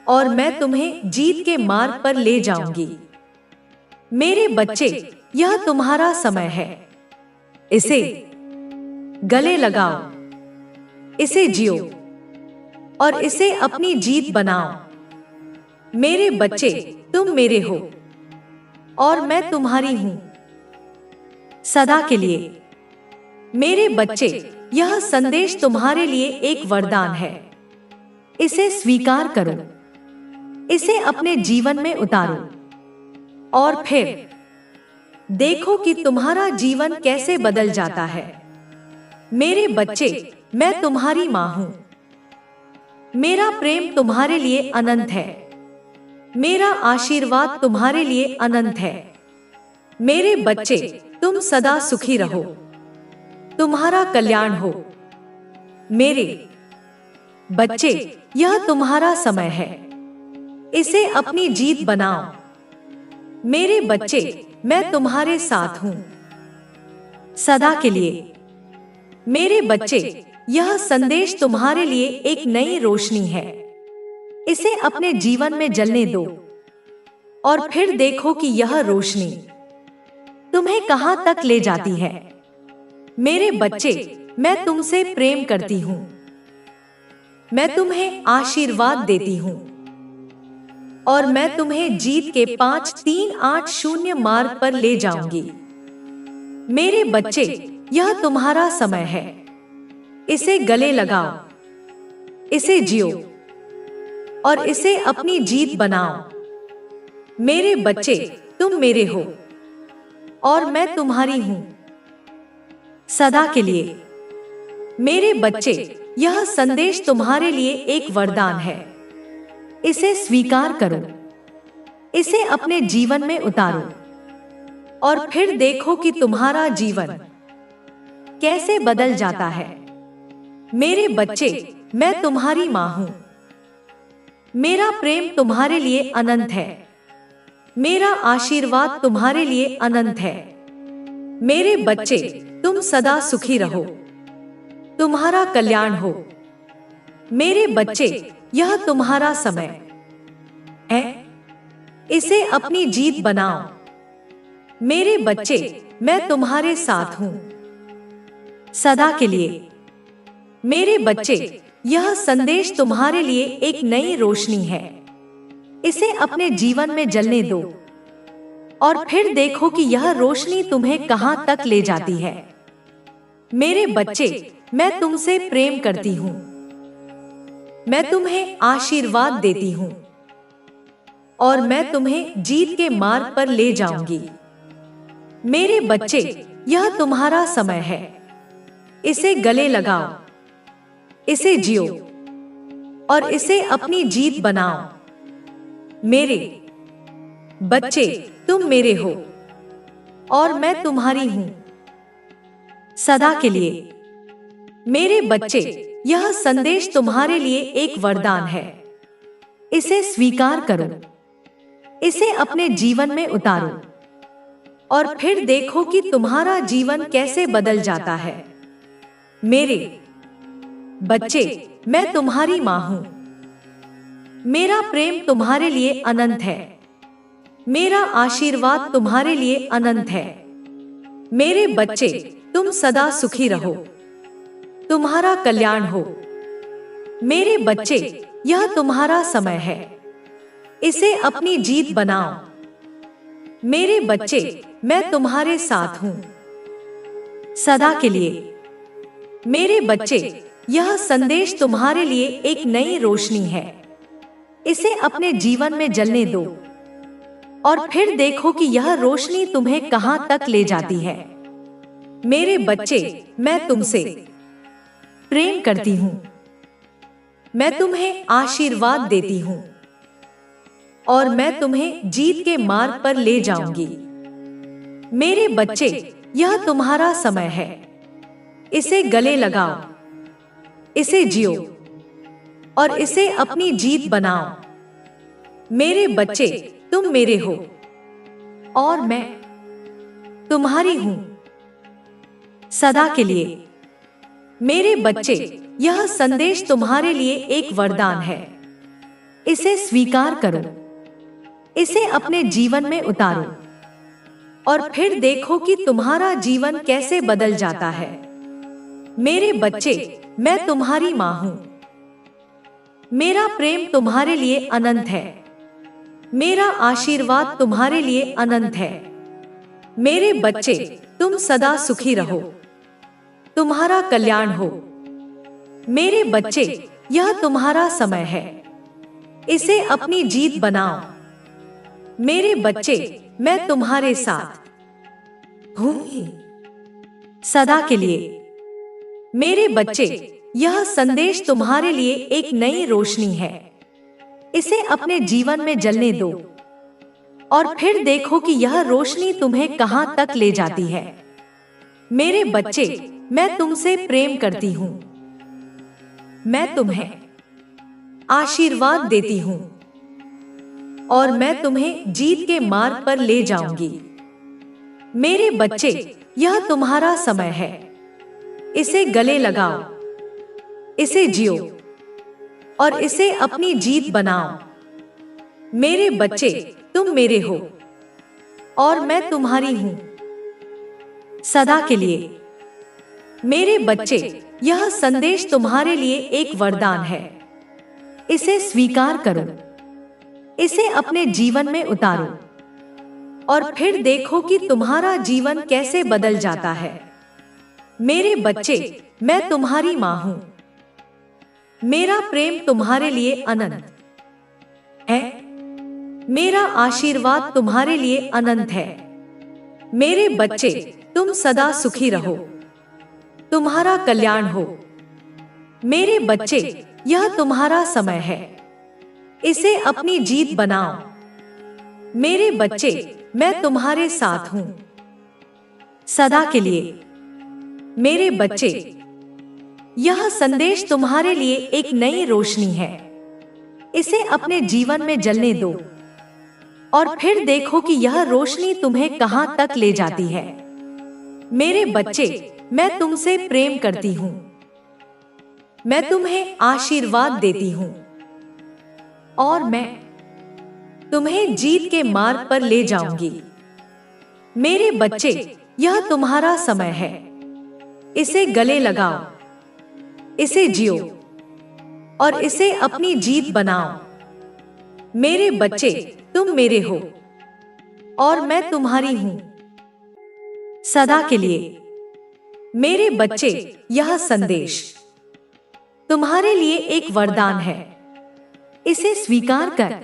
और मैं तुम्हें जीत के मार्ग पर ले जाऊंगी। मेरे बच्चे, यह तुम्हारा समय है। इसे गले लगाओ, इसे जियो और इसे अपनी जीत बनाओ। मेरे बच्चे, तुम मेरे हो और मैं तुम्हारी हूं सदा के लिए। मेरे बच्चे, यह संदेश तुम्हारे लिए एक वरदान है। इसे स्वीकार करो, इसे अपने जीवन में उतारो और फिर देखो कि तुम्हारा जीवन कैसे बदल जाता है। मेरे बच्चे, मैं तुम्हारी मां हूं। मेरा प्रेम तुम्हारे लिए अनंत है। मेरा आशीर्वाद तुम्हारे लिए अनंत है। मेरे बच्चे, तुम सदा सुखी रहो, तुम्हारा कल्याण हो। मेरे बच्चे, यह तुम्हारा समय है। इसे अपनी जीत बनाओ। मेरे बच्चे, मैं तुम्हारे साथ हूं सदा के लिए। मेरे बच्चे, यह संदेश तुम्हारे लिए एक नई रोशनी है। इसे अपने जीवन में जलने दो और फिर देखो कि यह रोशनी तुम्हें कहां तक ले जाती है। मेरे बच्चे, मैं तुमसे प्रेम करती हूं। मैं तुम्हें आशीर्वाद देती हूं और मैं तुम्हें जीत के 5-3-8-0 मार्ग पर ले जाऊंगी। मेरे बच्चे, यह तुम्हारा समय है। इसे गले लगाओ, इसे जियो और इसे अपनी जीत बनाओ। मेरे बच्चे, तुम मेरे हो और मैं तुम्हारी हूं सदा के लिए। मेरे बच्चे, यह संदेश तुम्हारे लिए एक वरदान है। इसे स्वीकार करो, इसे अपने जीवन में उतारो और फिर देखो कि तुम्हारा जीवन कैसे बदल जाता है। मेरे बच्चे, मैं तुम्हारी मां हूं। मेरा प्रेम तुम्हारे लिए अनंत है। मेरा आशीर्वाद तुम्हारे लिए अनंत है। मेरे बच्चे, तुम सदा सुखी रहो, तुम्हारा कल्याण हो। मेरे बच्चे, यह तुम्हारा समय है। इसे अपनी जीत बनाओ। मेरे बच्चे, मैं तुम्हारे साथ हूं सदा के लिए। मेरे बच्चे, यह संदेश तुम्हारे लिए एक नई रोशनी है। इसे अपने जीवन में जलने दो और फिर देखो कि यह रोशनी तुम्हें कहां तक ले जाती है। मेरे बच्चे, मैं तुमसे प्रेम करती हूं। मैं तुम्हें आशीर्वाद देती हूं और मैं तुम्हें जीत के मार्ग पर ले जाऊंगी। मेरे बच्चे, यह तुम्हारा समय है। इसे गले लगाओ, इसे जियो और इसे अपनी जीत बनाओ। मेरे बच्चे, तुम मेरे हो और मैं तुम्हारी हूं सदा के लिए। मेरे बच्चे, यह संदेश तुम्हारे लिए एक वरदान है। इसे स्वीकार करो, इसे अपने जीवन में उतारो और फिर देखो कि तुम्हारा जीवन कैसे बदल जाता है। मेरे बच्चे, मैं तुम्हारी मां हूं। मेरा प्रेम तुम्हारे लिए अनंत है। मेरा आशीर्वाद तुम्हारे लिए अनंत है। मेरे बच्चे, तुम सदा सुखी रहो, तुम्हारा कल्याण हो। मेरे बच्चे, यह तुम्हारा समय है, इसे अपनी जीत बनाओ। मेरे बच्चे, मैं तुम्हारे साथ हूं सदा के लिए। मेरे बच्चे, यह संदेश तुम्हारे लिए एक नई रोशनी है। इसे अपने जीवन में जलने दो और फिर देखो कि यह रोशनी तुम्हें कहां तक ले जाती है। मेरे बच्चे, मैं तुमसे प्रेम करती हूं। मैं तुम्हें आशीर्वाद देती हूं और मैं तुम्हें जीत के मार्ग पर ले जाऊंगी। मेरे बच्चे, यह तुम्हारा समय है, इसे गले लगाओ, इसे जियो और इसे अपनी जीत बनाओ। मेरे बच्चे, तुम मेरे हो और मैं तुम्हारी हूं सदा के लिए। मेरे बच्चे, यह संदेश तुम्हारे लिए एक वरदान है। इसे स्वीकार करो, इसे अपने जीवन में उतारो और फिर देखो कि तुम्हारा जीवन कैसे बदल जाता है। मेरे बच्चे, मैं तुम्हारी मां हूं। मेरा प्रेम तुम्हारे लिए अनंत है। मेरा आशीर्वाद तुम्हारे लिए अनंत है। मेरे बच्चे, तुम सदा सुखी रहो, तुम्हारा कल्याण हो। मेरे बच्चे, यह तुम्हारा समय है, इसे अपनी जीत बनाओ। मेरे बच्चे, मैं तुम्हारे साथ हूं सदा के लिए। मेरे बच्चे, यह संदेश तुम्हारे लिए एक नई रोशनी है। इसे अपने जीवन में जलने दो और फिर देखो कि यह रोशनी तुम्हें कहां तक ले जाती है। मेरे बच्चे, मैं तुमसे प्रेम करती हूं। मैं तुम्हें आशीर्वाद देती हूं और मैं तुम्हें जीत के मार्ग पर ले जाऊंगी। मेरे बच्चे, यह तुम्हारा समय है, इसे गले लगाओ, इसे जियो और इसे अपनी जीत बनाओ। मेरे बच्चे, तुम मेरे हो और मैं तुम्हारी हूं सदा के लिए। मेरे बच्चे, यह संदेश तुम्हारे लिए एक वरदान है। इसे स्वीकार करो, इसे अपने जीवन में उतारो और फिर देखो कि तुम्हारा जीवन कैसे बदल जाता है। मेरे बच्चे, मैं तुम्हारी मां हूं। मेरा प्रेम तुम्हारे लिए अनंत है। मेरा आशीर्वाद तुम्हारे लिए अनंत है। मेरे बच्चे, तुम सदा सुखी रहो, तुम्हारा कल्याण हो। मेरे बच्चे, यह तुम्हारा समय है, इसे अपनी जीत बनाओ। मेरे बच्चे, मैं तुम्हारे साथ हूं सदा के लिए। मेरे बच्चे, यह संदेश तुम्हारे लिए एक नई रोशनी है। इसे अपने जीवन में जलने दो और फिर देखो कि यह रोशनी तुम्हें कहां तक ले जाती है। मेरे बच्चे, मैं तुमसे प्रेम करती हूं। मैं तुम्हें आशीर्वाद देती हूं और मैं तुम्हें जीत के मार्ग पर ले जाऊंगी। मेरे बच्चे, यह तुम्हारा समय है, इसे गले लगाओ, इसे जियो और इसे अपनी जीत बनाओ। मेरे बच्चे, तुम मेरे हो और मैं तुम्हारी हूं सदा के लिए। मेरे बच्चे, यह संदेश तुम्हारे लिए एक वरदान है। इसे स्वीकार कर